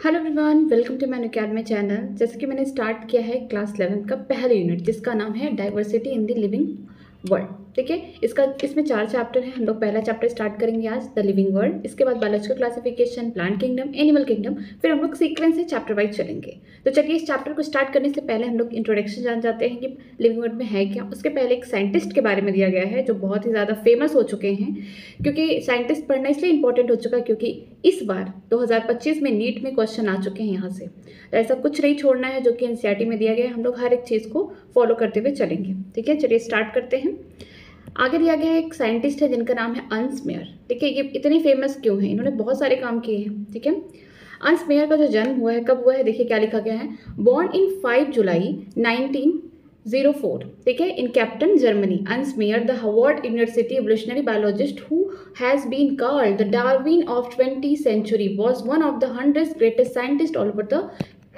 Hello everyone, welcome to my academy channel. जैसे कि मैंने स्टार्ट किया है क्लास 11 का पहला यूनिट जिसका नाम है diversity in the living world. ठीक है, इसमें 4 चैप्टर हैं। हम लोग पहला चैप्टर स्टार्ट करेंगे आज, द लिविंग वर्ल्ड। इसके बाद biological classification, plant kingdom, animal kingdom, फिर हम लोग सीक्वेंस से चैप्टर वाइज चलेंगे। तो चलिए इस चैप्टर को स्टार्ट करने से पहले हम लोग इंट्रोडक्शन जान जाते हैं कि लिविंग वर्ल्ड में है क्या। उसके पहले एक साइंटिस्ट के बारे में दिया गया है जो बहुत ही ज़्यादा फेमस हो चुके हैं, क्योंकि साइंटिस्ट पढ़ना इसलिए इंपॉर्टेंट हो चुका है क्योंकि इस बार 2025 में नीट में क्वेश्चन आ चुके हैं यहाँ से। तो ऐसा कुछ नहीं छोड़ना है जो कि एनसीईआरटी में दिया गया है। हम लोग हर एक चीज़ को फॉलो करते हुए चलेंगे। ठीक है, चलिए स्टार्ट करते हैं। आगे दिया गया है एक साइंटिस्ट है जिनका नाम है अर्न्स्ट मेयर। ठीक है, ये इतने फेमस क्यों हैं? इन्होंने बहुत सारे काम किए हैं। ठीक है, अर्न्स्ट मेयर का जो जन्म हुआ है, कब हुआ है, देखिए क्या लिखा गया है, बॉर्न इन 5 जुलाई 1904। ठीक है, in Kempten Germany. Ernst Mayr, the Harvard university evolutionary biologist who has been called the Darwin of 20th century, was one of the 100 greatest scientist all over the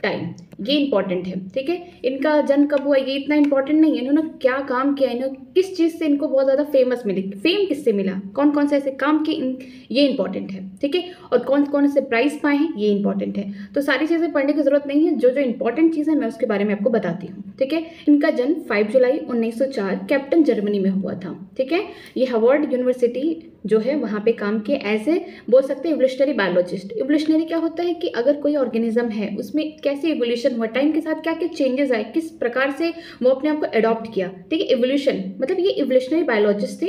time. ये important है। ठीक है, इनका जन्म कब हुआ ये इतना इंपॉर्टेंट नहीं है, इन्होंने क्या काम किया, इन्होंने किस चीज़ से इनको बहुत ज़्यादा फेमस मिली, फेम किससे मिला, कौन कौन से ऐसे काम किए, ये इंपॉर्टेंट है। ठीक है, और कौन कौन से प्राइज पाए हैं ये इंपॉर्टेंट है। तो सारी चीज़ें पढ़ने की जरूरत नहीं है, जो जो इंपॉर्टेंट चीज़ है मैं उसके बारे में आपको बताती हूँ। ठीक है, इनका जन्म 5 जुलाई 1904 कैप्टन जर्मनी में हुआ था। ठीक है, ये हार्वर्ड यूनिवर्सिटी जो है वहाँ पे काम किए एज ए, बोल सकते हैं, एवोल्यूशनरी बायोलॉजिस्ट। एवोल्यूशनरी क्या होता है कि अगर कोई ऑर्गेनिज्म है उसमें कैसे एवोल्यूशन हुआ, टाइम के साथ क्या क्या चेंजेस आए, किस प्रकार से वो अपने आप को अडॉप्ट किया। ठीक है, एवोल्यूशन मतलब ये एवोल्यूशनरी बायोलॉजिस्ट थे।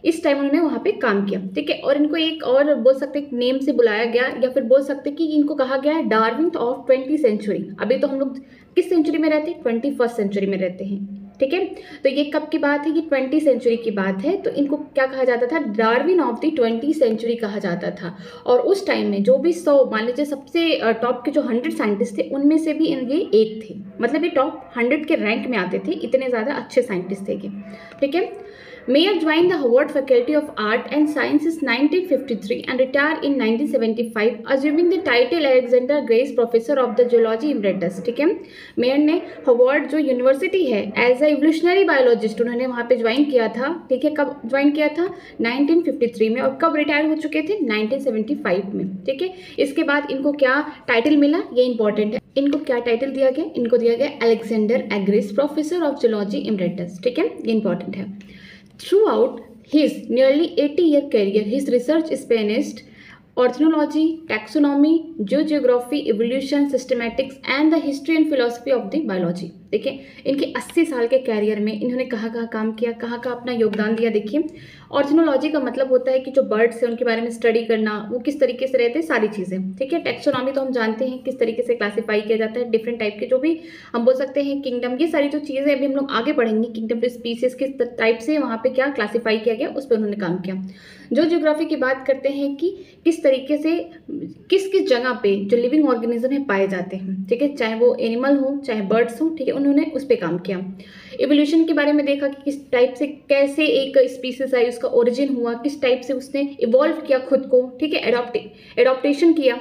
इस टाइम उन्होंने वहाँ पे काम किया। ठीक है, और इनको एक और बोल सकते हैं नेम से बुलाया गया, या फिर बोल सकते हैं कि इनको कहा गया है डार्विन ऑफ 20th सेंचुरी। अभी तो हम लोग किस सेंचुरी में रहते हैं, 21st सेंचुरी में रहते हैं। ठीक है, तो ये कब की बात है, ये 20th सेंचुरी की बात है। तो इनको क्या कहा जाता था, Darwin of the 20th century कहा जाता था। और उस टाइम में जो भी 100, मान लीजिए सबसे टॉप के जो 100 साइंटिस्ट थे उनमें से भी ये एक थे। मतलब ये टॉप 100 के रैंक में आते थे, इतने ज़्यादा अच्छे साइंटिस्ट थे ये। ठीक है, Mayer joined the Howard Faculty of Art and Sciences 1953 and retired in 1975, assuming the title Alexander Grace Professor of the Zoology Emeritus। ठीक है, मेयर ने हार्वर्ड जो यूनिवर्सिटी है एज ए इवोल्यूशनरी बायोलॉजिस्ट उन्होंने वहाँ पे ज्वाइन किया था। ठीक है, कब ज्वाइन किया था, 1953 में, और कब रिटायर हो चुके थे, 1975 में। ठीक है, इसके बाद इनको क्या टाइटल मिला, ये इंपॉर्टेंट है। इनको क्या टाइटल दिया गया, इनको दिया गया Alexander एग्रेस professor of zoology emeritus. ठीक है, ये इंपॉर्टेंट है। Throughout his nearly 80-year career, his research spanned ornithology, taxonomy, geography, evolution, systematics, and the history and philosophy of the biology। देखिए, इनके 80 साल के कैरियर में इन्होंने कहाँ कहाँ काम किया, कहाँ कहाँ अपना योगदान दिया। देखिए, ऑर्थिनोलॉजी का मतलब होता है कि जो बर्ड्स हैं उनके बारे में स्टडी करना, वो किस तरीके से रहते हैं, सारी चीज़ें। ठीक है, टैक्सोनॉमी तो हम जानते हैं किस तरीके से क्लासीफाई किया जाता है, डिफरेंट टाइप के जो भी हम बोल सकते हैं, किंगडम, ये सारी जो चीज़ें अभी हम लोग आगे पढ़ेंगे, किंगडम टू स्पीसीज किस टाइप से वहाँ पे क्या क्लासीफाई किया गया, उस पर उन्होंने काम किया। जो ज्योग्राफी की बात करते हैं कि किस तरीके से किस किस जगह पे जो लिविंग ऑर्गेनिज्म है पाए जाते हैं। ठीक है, चाहे वो एनिमल हो चाहे बर्ड्स हो। ठीक है, उन्होंने उस पर काम किया। इवोल्यूशन के बारे में देखा कि किस टाइप से कैसे एक स्पीसीज आई, उसका ओरिजिन हुआ, किस टाइप से उसने इवॉल्व किया खुद को। ठीक है, एडॉप्टेशन किया।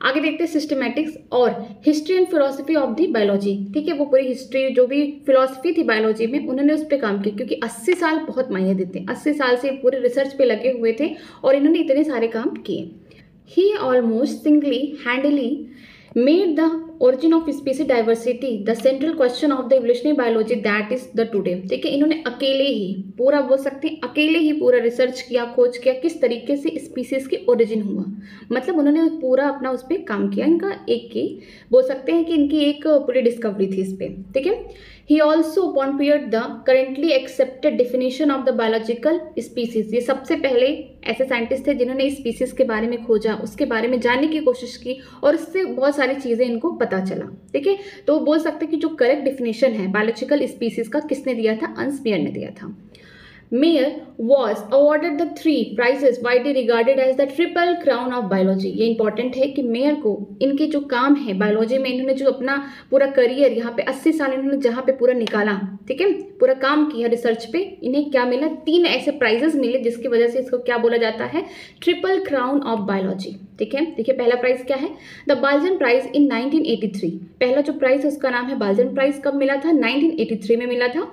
आगे देखते हैं सिस्टमैटिक्स और history and philosophy of the biology. ठीक है, वो पूरी हिस्ट्री जो भी फिलोसफी थी बायोलॉजी में उन्होंने उस पर काम किया, क्योंकि 80 साल बहुत मायने देते हैं। 80 साल से पूरे रिसर्च पे लगे हुए थे और इन्होंने इतने सारे काम किए। ही almost singlehandedly made the origin of species diversity the central question of the evolutionary biology that is the today। ठीक है, इन्होंने अकेले ही पूरा, बोल सकते हैं अकेले ही पूरा रिसर्च किया, खोज किया किस तरीके से स्पीसीज की ओरिजिन हुआ। मतलब उन्होंने पूरा अपना उस पर काम किया। इनका एक की बोल सकते हैं कि इनकी एक पूरी डिस्कवरी थी इस पर। ठीक है, he also pioneered the currently accepted definition of the biological species। ये सबसे पहले ऐसे साइंटिस्ट थे जिन्होंने स्पीसीज के बारे में खोजा, उसके बारे में जानने की कोशिश की और उससे बहुत सारी चीज़ें इनको पता चला। ठीक है, तो बोल सकते हैं कि जो करेक्ट डिफिनेशन है बायोलॉजिकल स्पीसीज का किसने दिया था, अर्न्स्ट मेयर ने दिया था। Mayer was awarded the 3 prizes widely regarded as the triple crown of biology। ये इंपॉर्टेंट है कि मेयर को इनके जो काम है बायोलॉजी में, इन्होंने जो अपना पूरा करियर यहाँ पे 80 साल इन्होंने जहाँ पे पूरा निकाला, ठीक है, पूरा काम किया रिसर्च पे, इन्हें क्या मिला, 3 ऐसे प्राइजेस मिले जिसकी वजह से इसको क्या बोला जाता है, ट्रिपल क्राउन ऑफ बायोलॉजी। ठीक है, देखिए पहला प्राइज क्या है, द बाल्जन प्राइज इन 1983। पहला जो प्राइज है उसका नाम है बाल्जन प्राइज। कब मिला था, 1983 में मिला था।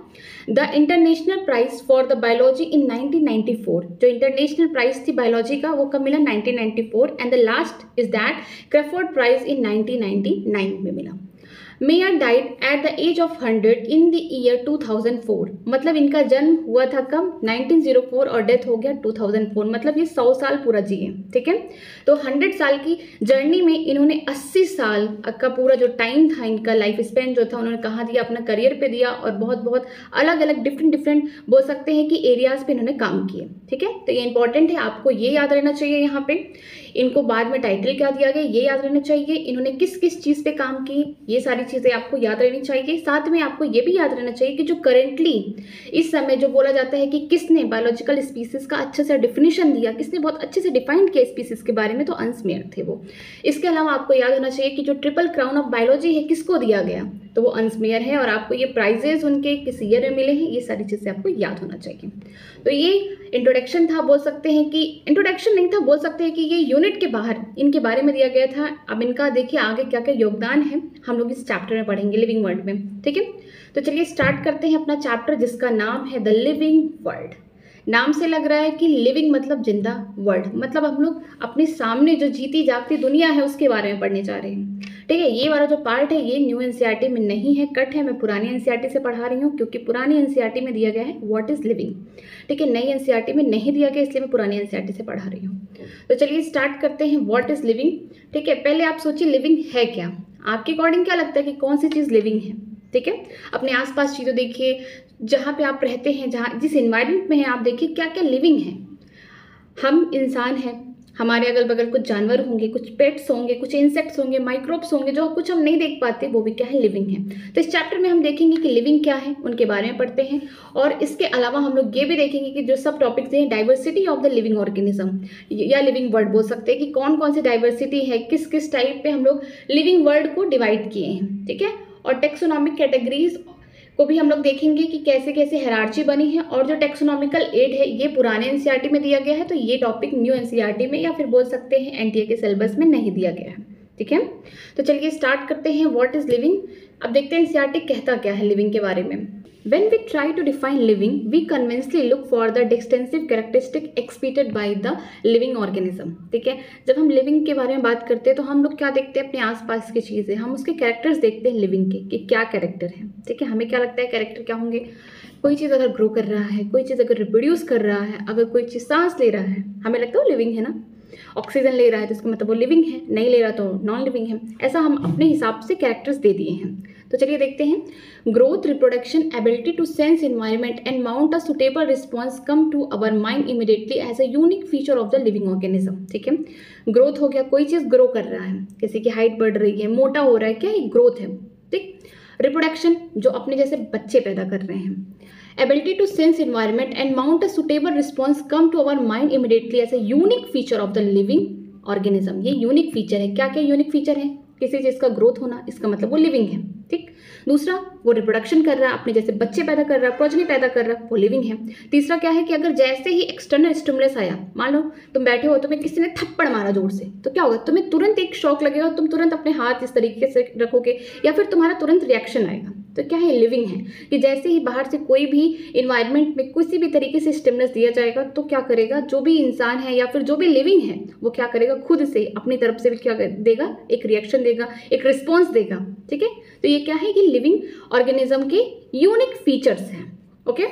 The international prize for the biology in 1994। जो इंटरनेशनल प्राइज थी बायोलॉजी का वो कब मिला? 1994। And the last is that Crafoord prize in 1999 में मिला। Mayr died at the age of 100 in the year 2004। मतलब इनका जन्म हुआ था कब? 1904 और डेथ हो गया 2004। मतलब ये 100 साल पूरा जिए। ठीक है, तो 100 साल की जर्नी में इन्होंने 80 साल का पूरा जो टाइम था, इनका लाइफ स्पेन जो था, उन्होंने कहाँ दिया? अपना करियर पे दिया, और बहुत बहुत अलग अलग डिफरेंट बोल सकते हैं कि एरियाज पे इन्होंने काम किए। ठीक है, तो ये इंपॉर्टेंट है, आपको ये याद रहना चाहिए। यहाँ पे इनको बाद में टाइटल क्या दिया गया ये याद रहना चाहिए, इन्होंने किस किस चीज़ पे काम की, ये सारी चीज़ें आपको याद रहनी चाहिए। साथ में आपको ये भी याद रहना चाहिए कि जो करेंटली इस समय जो बोला जाता है कि किसने बायोलॉजिकल स्पीसीज का अच्छे से डिफिनेशन दिया, किसने बहुत अच्छे से डिफाइन किया स्पीसीज के बारे में, तो अंस मेयर थे वो। इसके अलावा आपको याद होना चाहिए कि जो ट्रिपल क्राउन ऑफ बायोलॉजी है किसको दिया गया, तो वो अंस मेयर है, और आपको ये प्राइजेज उनके किस ईयर में मिले हैं, ये सारी चीज़ें आपको याद होना चाहिए। तो ये इंट्रोडक्शन था, बोल सकते हैं कि इंट्रोडक्शन नहीं था, बोल सकते हैं कि ये यूनिट के बाहर इनके बारे में दिया गया था। अब इनका देखिए आगे क्या क्या योगदान है, हम लोग इस चैप्टर में पढ़ेंगे लिविंग वर्ल्ड में। ठीक है, तो चलिए स्टार्ट करते हैं अपना चैप्टर, जिसका नाम है द लिविंग वर्ल्ड। नाम से लग रहा है कि लिविंग मतलब जिंदा, वर्ल्ड मतलब हम लोग अपने सामने जो जीती जागती दुनिया है उसके बारे में पढ़ने जा रहे हैं। ठीक है, ये वाला जो पार्ट है ये न्यू एनसीईआरटी में नहीं है, कट है, मैं पुरानी एनसीईआरटी से पढ़ा रही हूँ, क्योंकि पुरानी एनसीईआरटी में दिया गया है व्हाट इज लिविंग। ठीक है, नई एनसीईआरटी में नहीं दिया गया, इसलिए मैं पुरानी एनसीईआरटी से पढ़ा रही हूँ। तो चलिए स्टार्ट करते हैं व्हाट इज लिविंग। ठीक है, पहले आप सोचिए लिविंग है क्या, आपके अकॉर्डिंग क्या लगता है कि कौन सी चीज़ लिविंग है। ठीक है, अपने आसपास चीज़ें देखिए, जहाँ पे आप रहते हैं, जहाँ जिस इन्वायरमेंट में है, आप देखिए क्या क्या लिविंग है। हम इंसान हैं, हमारे अगल बगल कुछ जानवर होंगे, कुछ पेट्स होंगे, कुछ इंसेक्ट्स होंगे, माइक्रोब्स होंगे, जो कुछ हम नहीं देख पाते वो भी क्या है? लिविंग है। तो इस चैप्टर में हम देखेंगे कि लिविंग क्या है, उनके बारे में पढ़ते हैं, और इसके अलावा हम लोग ये भी देखेंगे कि जो सब टॉपिक्स हैं, diversity of the living organism या लिविंग वर्ल्ड बोल सकते हैं, कि कौन कौन सी डाइवर्सिटी है, किस किस टाइप पे हम लोग लिविंग वर्ल्ड को डिवाइड किए हैं। ठीक है, और टेक्सोनॉमिक कैटेगरीज को भी हम लोग देखेंगे कि कैसे कैसे हायरार्ची बनी है, और जो टेक्सोनॉमिकल एड है ये पुराने एनसीईआरटी में दिया गया है, तो ये टॉपिक न्यू एनसीईआरटी में या फिर बोल सकते हैं एनटीए के सिलेबस में नहीं दिया गया है। ठीक है, तो चलिए स्टार्ट करते हैं व्हाट इज लिविंग। अब देखते हैं एनसीईआरटी कहता क्या है लिविंग के बारे में। When we try to define living, we conventionally look for the extensive characteristic exhibited by the living organism। ठीक है, जब हम लिविंग के बारे में बात करते हैं तो हम लोग क्या देखते हैं? अपने आसपास की चीज़ें, हम उसके कैरेक्टर्स देखते हैं लिविंग के, कि क्या कैरेक्टर है। ठीक है, हमें क्या लगता है कैरेक्टर क्या होंगे? कोई चीज़ अगर ग्रो कर रहा है, कोई चीज़ अगर रिप्रोड्यूस कर रहा है, अगर कोई चीज़ सांस ले रहा है, हमें लगता है वो लिविंग है ना। ऑक्सीजन ले रहा है तो इसका मतलब वो लिविंग है, नहीं ले रहा तो नॉन लिविंग है। ऐसा हम अपने हिसाब से कैरेक्टर्स दे दिए हैं। तो चलिए देखते हैं। Growth, reproduction, ability to sense environment and mount a suitable response come to our mind immediately as a unique feature of the living organism. ठीक है, ग्रोथ हो गया, कोई चीज़ ग्रो कर रहा है, जैसे कि हाइट बढ़ रही है, मोटा हो रहा है, क्या ये ग्रोथ है। ठीक, रिप्रोडक्शन जो अपने जैसे बच्चे पैदा कर रहे हैं। Ability to sense environment and mount a suitable response come to our mind immediately as a unique feature of the living organism. ये यूनिक फीचर है। क्या क्या यूनिक फीचर है? किसी चीज़ का ग्रोथ होना, इसका मतलब वो लिविंग है। ठीक, दूसरा वो रिप्रोडक्शन कर रहा है, अपने जैसे बच्चे पैदा कर रहा है, प्रोजनी पैदा कर रहा है, वो लिविंग है। तीसरा क्या है कि अगर जैसे ही एक्सटर्नल स्टिमुलस आया, मान लो तुम बैठे हो, तुम्हें किसी ने थप्पड़ मारा जोर से, तो क्या होगा? तुम्हें तुरंत एक शॉक लगेगा, तुम तुरंत अपने हाथ इस तरीके से रखोगे, या फिर तुम्हारा तुरंत रिएक्शन आएगा। तो क्या है? लिविंग है, कि जैसे ही बाहर से कोई भी इन्वायरमेंट में किसी भी तरीके से स्टिमुलस दिया जाएगा, तो क्या करेगा? जो भी इंसान है या फिर जो भी लिविंग है वो क्या करेगा? खुद से अपनी तरफ से भी क्या देगा? एक रिएक्शन देगा, एक रिस्पॉन्स देगा। ठीक है, तो ये क्या है कि लिविंग ऑर्गेनिज्म के यूनिक फीचर्स हैं। Okay,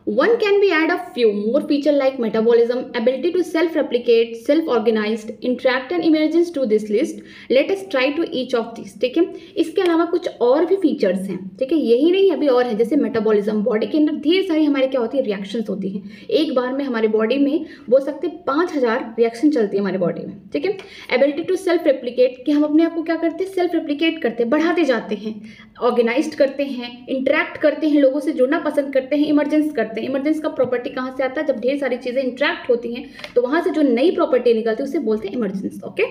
one can be add a few more feature like metabolism, ability to self-replicate, self-organized, interact and emergence to this list. Let us try to each of these। ठीक है, इसके अलावा कुछ और भी features हैं। ठीक है, यही नहीं अभी और है, जैसे मेटाबॉलिज्म, बॉडी के अंदर ढेर सारी हमारे क्या होती है? रिएक्शंस होती हैं। एक बार में हमारे बॉडी में बोल सकते 5000 रिएक्शन चलती है हमारे बॉडी में। ठीक है, एबिलिटी टू सेल्फ रेप्लिकेट, कि हम अपने आप को क्या करते हैं? सेल्फ रेप्लिकेट करते हैं, बढ़ाते जाते हैं, ऑर्गेनाइज्ड करते हैं, इंटरेक्ट करते हैं, लोगों से जुड़ना पसंद करते हैं, इमरजेंस करते हैं। इमरजेंस का प्रॉपर्टी कहाँ से आता है? जब ढेर सारी चीजें इंटरेक्ट होती हैं तो वहां से जो नई प्रॉपर्टी निकलती है उसे बोलते हैं emergence. Okay,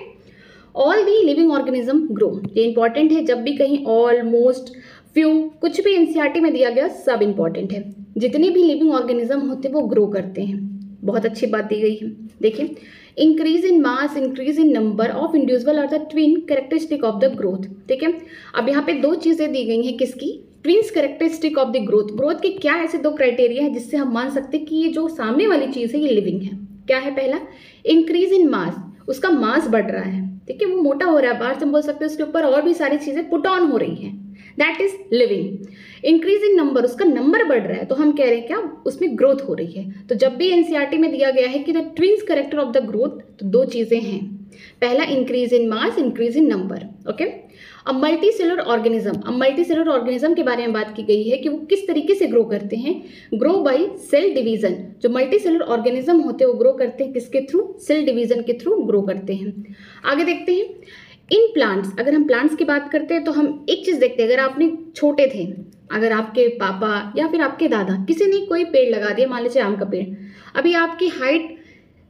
all the living organism grow, ये इंपॉर्टेंट है। जब भी कहीं ऑल, मोस्ट, फ्यू, कुछ भी एनसीईआरटी में दिया गया सब इंपॉर्टेंट है। जितने भी लिविंग ऑर्गेनिज्म होते हैं वो ग्रो करते हैं, बहुत अच्छी बात दी गई है। देखिए, increase in mass, increase in number of individual are the twin characteristic of the growth. ठीक है, अब यहाँ पे दो चीजें दी गई हैं, किसकी? Twins characteristic of the growth, growth के क्या ऐसे दो क्राइटेरिया है जिससे हम मान सकते हैं कि ये जो सामने वाली चीज़ है ये लिविंग है। क्या है? पहला, इंक्रीज इन मास, उसका मास बढ़ रहा है, ठीक है, वो मोटा हो रहा है, बाहर से हम बोल सकते हैं उसके ऊपर और भी सारी चीज़ें पुट ऑन हो रही हैं, that is living. Increase in number, उसका नंबर बढ़ रहा है, तो हम कह रहे हैं क्या, उसमें ग्रोथ हो रही है। तो जब भी एनसीईआरटी में दिया गया है कि the twins character of the growth, तो दो चीज़ें हैं, पहला increase in mass, increase in number, okay. अब मल्टीसेलुलर ऑर्गेनिज्म, अब मल्टीसेलुलर ऑर्गेनिज्म के बारे में बात की गई है कि वो किस तरीके से ग्रो करते हैं, ग्रो बाय सेल डिवीजन। जो मल्टीसेलुलर ऑर्गेनिज्म होते हैं वो ग्रो करते हैं किसके थ्रू, सेल डिवीजन के थ्रू ग्रो करते हैं। आगे देखते हैं इन प्लांट्स, अगर हम प्लांट्स की बात करते हैं तो हम एक चीज़ देखते हैं, अगर आपने छोटे थे, अगर आपके पापा या फिर आपके दादा किसी ने कोई पेड़ लगा दिया, मान लीजिए आम का पेड़, अभी आपकी हाइट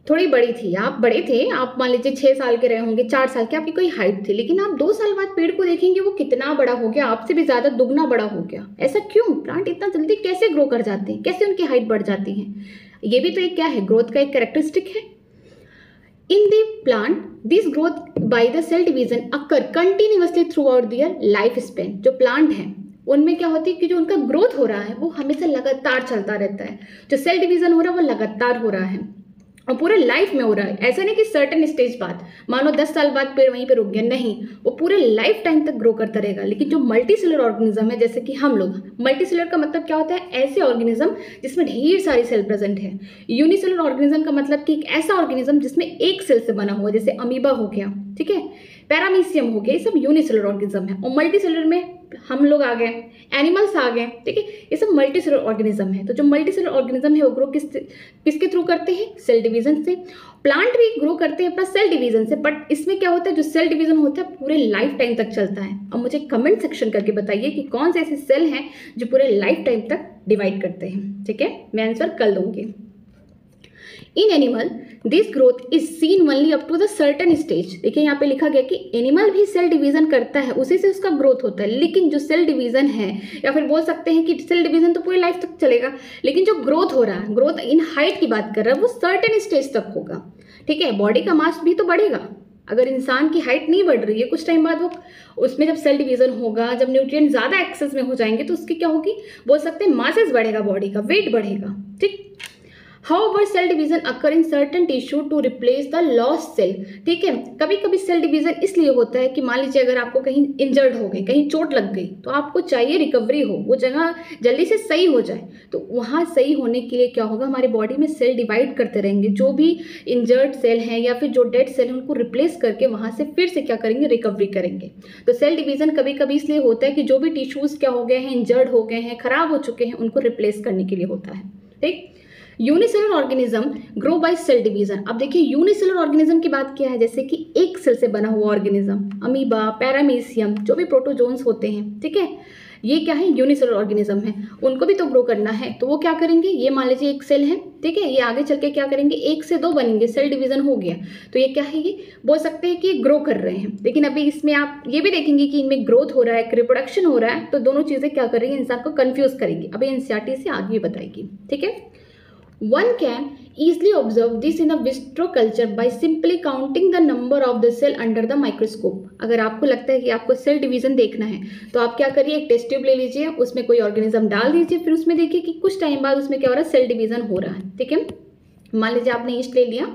थोड़ी बड़ी थी, आप बड़े थे, आप मान लीजिए 6 साल के रहे होंगे, 4 साल के, आपकी कोई हाइट थी, लेकिन आप 2 साल बाद पेड़ को देखेंगे वो कितना बड़ा हो गया, आपसे भी ज़्यादा दुगना बड़ा हो गया। ऐसा क्यों? प्लांट इतना जल्दी कैसे ग्रो कर जाते हैं, कैसे उनकी हाइट बढ़ जाती है? ये भी तो एक क्या है, ग्रोथ का एक कैरेक्टरिस्टिक है। In the plant this growth by the cell division occur continuously throughout their life span. जो प्लांट है उनमें क्या होती है कि जो उनका ग्रोथ हो रहा है वो हमेशा लगातार चलता रहता है, जो सेल डिवीजन हो रहा है वो लगातार हो रहा है और पूरे लाइफ में हो रहा है। ऐसा नहीं कि सर्टेन स्टेज बाद, मानो 10 साल बाद पेड़ वहीं पे रुक गया, नहीं, वो पूरे लाइफ टाइम तक ग्रो करता रहेगा। लेकिन जो मल्टीसेलुलर ऑर्गेनिज्म है, जैसे कि हम लोग, मल्टीसेलुलर का मतलब क्या होता है, ऐसे ऑर्गेनिज्म जिसमें ढेर सारी सेल प्रेजेंट है। यूनिसेलुलर ऑर्गेनिज्म का मतलब कि एक ऐसा ऑर्गेनिज्म जिसमें एक सेल से बना हुआ, जैसे अमीबा हो गया, ठीक है, पैरामीशियम हो गया, ये सब यूनिसेलुलर ऑर्गेनिज्म है। और मल्टीसेलुलर में हम लोग आ गए, एनिमल्स आ गए, ठीक है, ये सब मल्टीसेलुलर ऑर्गेनिज्म है। तो जो मल्टीसेलुलर ऑर्गेनिज्म है वो ग्रो किसके थ्रू करते हैं, सेल डिवीजन से। प्लांट भी ग्रो करते हैं अपना सेल डिवीजन से, बट इसमें क्या होता है, जो सेल डिवीजन होता है पूरे लाइफ टाइम तक चलता है। अब मुझे कमेंट सेक्शन करके बताइए कि कौन से ऐसे सेल हैं जो पूरे लाइफ टाइम तक डिवाइड करते हैं, ठीक है, मैं आंसर कर दूंगी। In animal this growth is seen only up to the certain stage. देखिए यहाँ पे लिखा गया कि एनिमल भी सेल डिवीजन करता है, उसी से उसका ग्रोथ होता है, लेकिन जो सेल डिवीजन है, या फिर बोल सकते हैं कि सेल डिवीजन तो पूरी लाइफ तक चलेगा, लेकिन जो ग्रोथ हो रहा है, ग्रोथ इन हाइट की बात कर रहा है, वो सर्टेन स्टेज तक होगा, ठीक है। बॉडी का मास भी तो बढ़ेगा, अगर इंसान की हाइट नहीं बढ़ रही है, कुछ टाइम बाद वो उसमें जब सेल डिवीजन होगा, जब न्यूट्रिएंट ज़्यादा एक्सेस में हो जाएंगे तो उसकी क्या होगी, बोल सकते हैं मासेस बढ़ेगा, बॉडी का वेट बढ़ेगा, ठीक। However, cell division occur in certain tissue to replace the lost cell। ठीक है, कभी कभी सेल डिवीजन इसलिए होता है कि मान लीजिए अगर आपको कहीं इंजर्ड हो गए, कहीं चोट लग गई, तो आपको चाहिए रिकवरी हो, वो जगह जल्दी से सही हो जाए, तो वहाँ सही होने के लिए क्या होगा, हमारी बॉडी में सेल डिवाइड करते रहेंगे, जो भी इंजर्ड सेल हैं या फिर जो डेड सेल हैं उनको रिप्लेस करके वहाँ से फिर से क्या करेंगे, रिकवरी करेंगे। तो सेल डिवीजन कभी कभी इसलिए होता है कि जो भी टिश्यूज क्या हो गए हैं, इंजर्ड हो गए हैं, खराब हो चुके हैं, उनको रिप्लेस करने के लिए होता है, ठीक। Unicellular organism grow by cell division. अब देखिए यूनिसेलुलर ऑर्गेनिज्म की बात किया है, जैसे कि एक सेल से बना हुआ ऑर्गेनिज्म, अमीबा, पैरामीशियम, जो भी प्रोटोजोन्स होते हैं, ठीक है, ये क्या है, यूनिसेलुलर ऑर्गेनिज्म है, उनको भी तो ग्रो करना है, तो वो क्या करेंगे, ये मान लीजिए एक सेल है, ठीक है, ये आगे चल के क्या करेंगे, 1 से 2 बनेंगे, सेल डिवीजन हो गया, तो ये क्या है, ये बोल सकते हैं कि ग्रो कर रहे हैं। लेकिन अभी इसमें आप ये भी देखेंगे कि इनमें ग्रोथ हो रहा है, रिप्रोडक्शन हो रहा है, तो दोनों चीज़ें क्या कर रही है, इंसान को कन्फ्यूज करेंगी। अभी एनसीईआरटी से आगे बताएगी, ठीक है। One can easily observe this in a vitro culture by simply counting the number of the cell under the microscope। अगर आपको लगता है कि आपको सेल डिवीजन देखना है तो आप क्या करिए, एक टेस्ट ट्यूब ले लीजिए, उसमें कोई ऑर्गेनिज्म डाल दीजिए, फिर उसमें देखिए कि कुछ टाइम बाद उसमें क्या हो रहा है, सेल डिवीजन हो रहा है, ठीक है। मान लीजिए आपने ईस्ट ले लिया,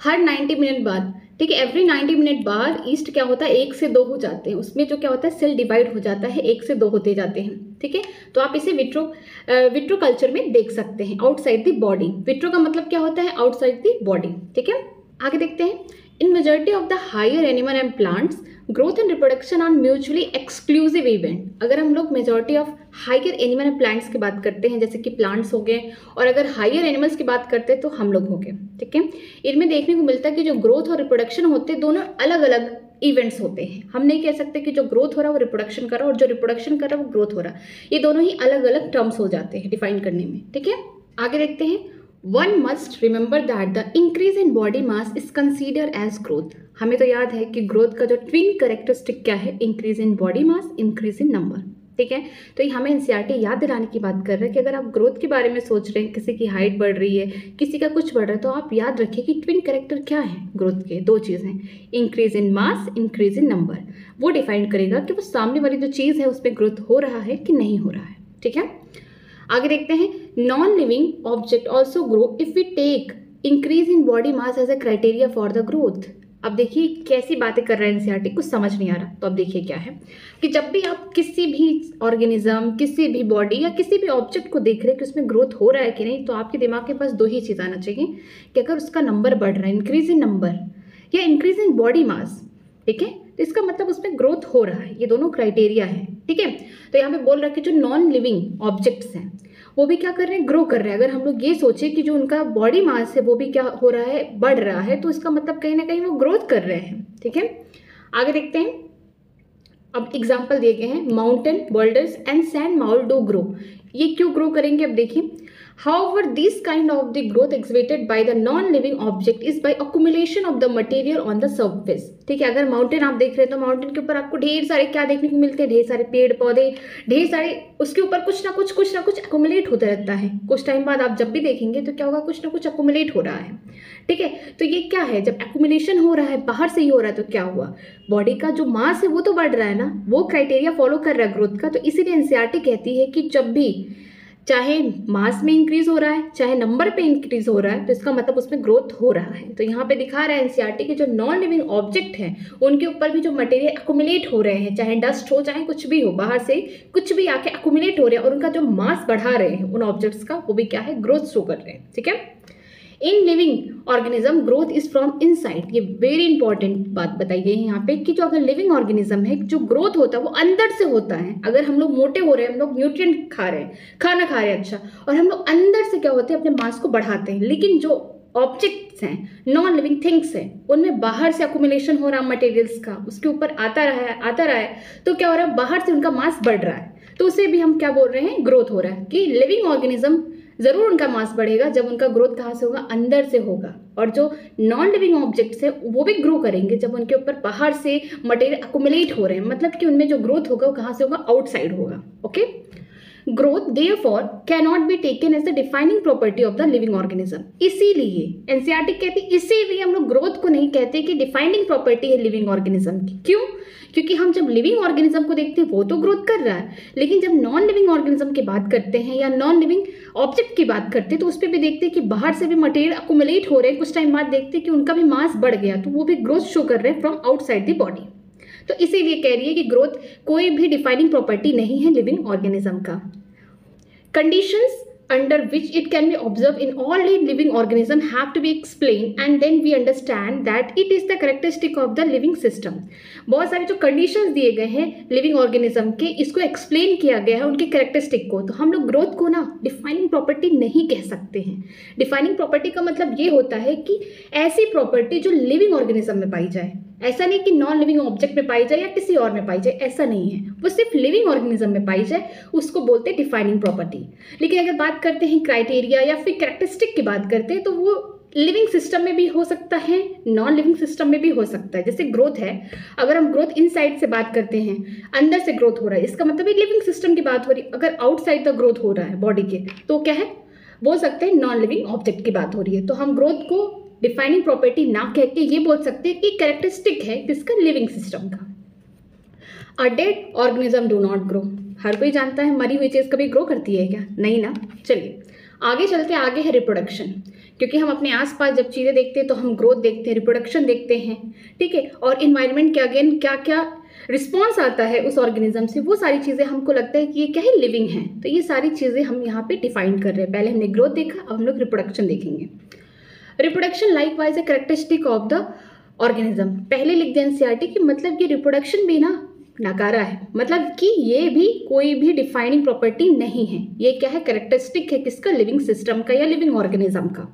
हर 90 मिनट बाद, ठीक है, एवरी 90 मिनट बाद ईस्ट क्या होता है, 1 से 2 हो जाते हैं, उसमें जो क्या होता है, सेल डिवाइड हो जाता है, 1 से 2 होते जाते हैं, ठीक है। तो आप इसे विट्रो कल्चर में देख सकते हैं, आउटसाइड द बॉडी। विट्रो का मतलब क्या होता है, आउटसाइड द बॉडी, ठीक है। आगे देखते हैं, in majority of the higher animal and plants growth and reproduction are mutually exclusive event. अगर हम लोग majority of higher animal and plants की बात करते हैं, जैसे कि प्लांट्स हो गए, और अगर हायर एनिमल्स की बात करते हैं तो हम लोग हो गए, ठीक है, इनमें देखने को मिलता है कि जो ग्रोथ और रिप्रोडक्शन होते हैं दोनों अलग अलग इवेंट्स होते हैं। हम नहीं कह सकते कि जो ग्रोथ हो रहा है वो रिप्रोडक्शन कर रहा है और जो रिप्रोडक्शन कर रहा है वो ग्रोथ हो रहा है, ये दोनों ही अलग अलग टर्म्स हो जाते हैं डिफाइन करने में, ठीक है। आगे देखते हैं, one must remember that the increase in body mass is consider as growth. हमें तो याद है कि ग्रोथ का जो ट्विन कैरेक्टरिस्टिक क्या है, increase in body mass, increase in number, ठीक है। तो ये हमें एनसीईआरटी याद दिलाने की बात कर रहा है कि अगर आप ग्रोथ के बारे में सोच रहे हैं, किसी की हाइट बढ़ रही है, किसी का कुछ बढ़ रहा है, तो आप याद रखिए कि ट्विन कैरेक्टर क्या है ग्रोथ के, दो चीज़ हैं, increase in mass, increase in number. वो डिफाइन करेगा कि वो सामने वाली जो चीज़ है उसमें ग्रोथ हो रहा है कि नहीं हो रहा है। ठीक है, आगे देखते हैं। Non living object also grow if we take increase in body mass as a criteria for the growth. अब देखिए कैसी बातें कर रहा है एनसीईआरटी, कुछ समझ नहीं आ रहा। तो अब देखिए क्या है कि जब भी आप किसी भी ऑर्गेनिज्म, किसी भी बॉडी या किसी भी ऑब्जेक्ट को देख रहे हैं कि उसमें ग्रोथ हो रहा है कि नहीं, तो आपके दिमाग के पास दो ही चीज़ आना चाहिए कि अगर उसका नंबर बढ़ रहा है, इंक्रीज इन नंबर या इंक्रीज इन बॉडी मास, ठीक है, तो इसका मतलब उसमें ग्रोथ हो रहा है। ये दोनों क्राइटेरिया है। ठीक है, तो यहाँ पे बोल रहा है कि जो नॉन लिविंग ऑब्जेक्ट्स हैं वो भी क्या कर रहे हैं, ग्रो कर रहे हैं। अगर हम लोग ये सोचे कि जो उनका बॉडी मास है वो भी क्या हो रहा है, बढ़ रहा है, तो इसका मतलब कहीं ना कहीं वो ग्रोथ कर रहे हैं। ठीक है, आगे देखते हैं। अब एग्जाम्पल दिए गए हैं, माउंटेन, बोल्डर्स एंड सैंड माउल डू ग्रो। ये क्यों ग्रो करेंगे, अब देखिए। However, this kind of the growth exhibited by the non-living object is by accumulation of the material on the surface. ठीक है, अगर माउंटेन आप देख रहे हैं तो माउंटेन के ऊपर आपको ढेर सारे क्या देखने को मिलते हैं, ढेर सारे पेड़ पौधे, ढेर सारे, उसके ऊपर कुछ ना कुछ अकुमुलेट होता रहता है। कुछ टाइम बाद आप जब भी देखेंगे तो क्या होगा, कुछ ना कुछ अकुमुलेट हो रहा है। ठीक है, तो ये क्या है, जब एक्यूमुलेशन हो रहा है, बाहर से ही हो रहा है, तो क्या हुआ, बॉडी का जो मास है वो तो बढ़ रहा है ना, वो क्राइटेरिया फॉलो कर रहा है ग्रोथ का। तो इसीलिए एनसीईआरटी कहती है कि जब भी चाहे मास में इंक्रीज हो रहा है, चाहे नंबर पे इंक्रीज हो रहा है, तो इसका मतलब उसमें ग्रोथ हो रहा है। तो यहाँ पे दिखा रहा है एनसीईआरटी कि जो नॉन लिविंग ऑब्जेक्ट हैं उनके ऊपर भी जो मटेरियल अकुमुलेट हो रहे हैं, चाहे डस्ट हो, चाहे कुछ भी हो, बाहर से कुछ भी आके अकुमुलेट हो रहे हैं और उनका जो मास बढ़ा रहे हैं उन ऑब्जेक्ट्स का, वो भी क्या है, ग्रोथ शो कर रहे हैं। ठीक है, in living organism growth is from inside. ये वेरी इंपॉर्टेंट बात बताई गई है यहाँ पे कि जो अगर लिविंग ऑर्गेनिज्म है, जो ग्रोथ होता है वो अंदर से होता है। अगर हम लोग मोटे हो रहे हैं, हम लोग न्यूट्रिएंट खा रहे हैं, खाना खा रहे हैं, अच्छा, और हम लोग अंदर से क्या होते हैं, अपने मास को बढ़ाते हैं। लेकिन जो ऑब्जेक्ट्स हैं, नॉन लिविंग थिंग्स हैं, उनमें बाहर से अकुमुलेशन हो रहा मटेरियल्स का, उसके ऊपर आता रहा है, तो क्या हो रहा है, बाहर से उनका मास बढ़ रहा है, तो उसे भी हम क्या बोल रहे हैं, ग्रोथ हो रहा है। कि लिविंग ऑर्गेनिज्म जरूर उनका मास बढ़ेगा, जब उनका ग्रोथ कहाँ से होगा, अंदर से होगा। और जो नॉन लिविंग ऑब्जेक्ट्स है वो भी ग्रो करेंगे जब उनके ऊपर बाहर से मटेरियल अकुमुलेट हो रहे हैं, मतलब कि उनमें जो ग्रोथ होगा वो कहाँ से होगा, आउटसाइड होगा। Okay, growth therefore cannot be taken as the defining property of the living organism। इसीलिए एनसीईआरटी कहती, इसीलिए हम लोग ग्रोथ को नहीं कहते कि डिफाइनिंग प्रॉपर्टी है लिविंग ऑर्गेनिज्म की। क्यों, क्योंकि हम जब लिविंग ऑर्गेनिज्म को देखते हैं वो तो ग्रोथ कर रहा है, लेकिन जब नॉन लिविंग ऑर्गेनिज्म की बात करते हैं या नॉन लिविंग ऑब्जेक्ट की बात करते हैं तो उस पर भी देखते हैं कि बाहर से भी मटेरियल अकुमुलेट हो रहे हैं, कुछ टाइम बाद देखते हैं कि उनका भी मास बढ़ गया, तो वो भी ग्रोथ शो कर रहे हैं फ्रॉम आउटसाइड द बॉडी। तो इसीलिए कह रही है कि ग्रोथ कोई भी डिफाइनिंग प्रॉपर्टी नहीं है लिविंग ऑर्गेनिज्म का। Conditions under which it can be observed in all living organisms have to be explained and then we understand that it is the characteristic of the living system। बहुत सारे जो conditions दिए गए हैं living organism के, इसको explain किया गया है उनके कैरेक्टरिस्टिक को। तो हम लोग ग्रोथ को ना डिफाइनिंग प्रॉपर्टी नहीं कह सकते हैं। डिफाइनिंग प्रॉपर्टी का मतलब ये होता है कि ऐसी प्रॉपर्टी जो लिविंग ऑर्गेनिज्म में पाई जाए, ऐसा नहीं कि नॉन लिविंग ऑब्जेक्ट में पाई जाए या किसी और में पाई जाए, ऐसा नहीं है, वो सिर्फ लिविंग ऑर्गेनिज्म में पाई जाए, उसको बोलते हैं डिफाइनिंग प्रॉपर्टी। लेकिन अगर बात करते हैं क्राइटेरिया या फिर कैरेक्टरिस्टिक की बात करते हैं तो वो लिविंग सिस्टम में भी हो सकता है, नॉन लिविंग सिस्टम में भी हो सकता है। जैसे ग्रोथ है, अगर हम ग्रोथ इनसाइड से बात करते हैं, अंदर से ग्रोथ हो रहा है, इसका मतलब ये लिविंग सिस्टम की बात हो रही है। अगर आउटसाइड द ग्रोथ हो रहा है बॉडी के, तो क्या है, बोल सकते हैं नॉन लिविंग ऑब्जेक्ट की बात हो रही है। तो हम ग्रोथ को डिफाइनिंग प्रॉपर्टी ना कह के ये बोल सकते हैं कि कैरेक्टरिस्टिक है किसका, लिविंग सिस्टम का। A dead organism do not grow. हर कोई जानता है मरी हुई चीज़ कभी ग्रो करती है क्या, नहीं ना। चलिए आगे चलते, आगे है रिप्रोडक्शन। क्योंकि हम अपने आसपास जब चीज़ें देखते हैं तो हम ग्रोथ देखते हैं, रिप्रोडक्शन देखते हैं, ठीक है, और इन्वायरमेंट के अगेन क्या क्या रिस्पॉन्स आता है उस ऑर्गेनिज्म से, वो सारी चीज़ें हमको लगता है कि ये क्या है, लिविंग है। तो ये सारी चीज़ें हम यहाँ पे डिफाइन कर रहे हैं। पहले हमने ग्रोथ देखा, अब हम लोग रिप्रोडक्शन देखेंगे। Reproduction likewise a characteristic of the organism. पहले लिख दिया एनसीईआरटी कि मतलब ये रिप्रोडक्शन भी ना नकारा है, मतलब कि ये भी कोई भी डिफाइनिंग प्रॉपर्टी नहीं है। ये क्या है, कैरेक्टरिस्टिक है किसका, लिविंग सिस्टम का या लिविंग ऑर्गेनिज्म का।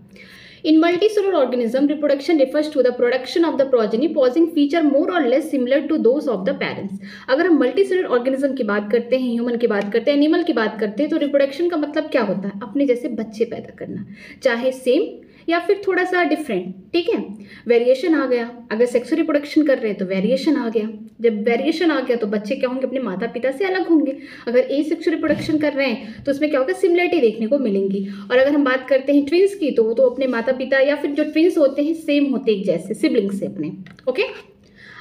In multicellular organism reproduction refers to the production of the progeny possessing feature more or less similar to those of the parents. अगर हम मल्टीसेलुलर ऑर्गेनिज्म की बात करते हैं, ह्यूमन की बात करते हैं, एनिमल की बात करते हैं, तो रिप्रोडक्शन का मतलब क्या होता है, अपने जैसे बच्चे पैदा करना, चाहे सेम या फिर थोड़ा सा डिफरेंट, ठीक है। वेरिएशन आ गया, अगर सेक्सुअल रिप्रोडक्शन कर रहे हैं तो वेरिएशन आ गया। जब वेरिएशन आ गया तो बच्चे क्या होंगे, अपने माता पिता से अलग होंगे। अगर एसेक्सुअल रिप्रोडक्शन कर रहे हैं तो उसमें क्या होगा, सिमिलरिटी देखने को मिलेंगी। और अगर हम बात करते हैं ट्विंस की तो वो तो अपने माता पिता या फिर जो ट्विंस होते हैं सेम होते हैं, एक जैसे सिबलिंग्स से अपने। ओके,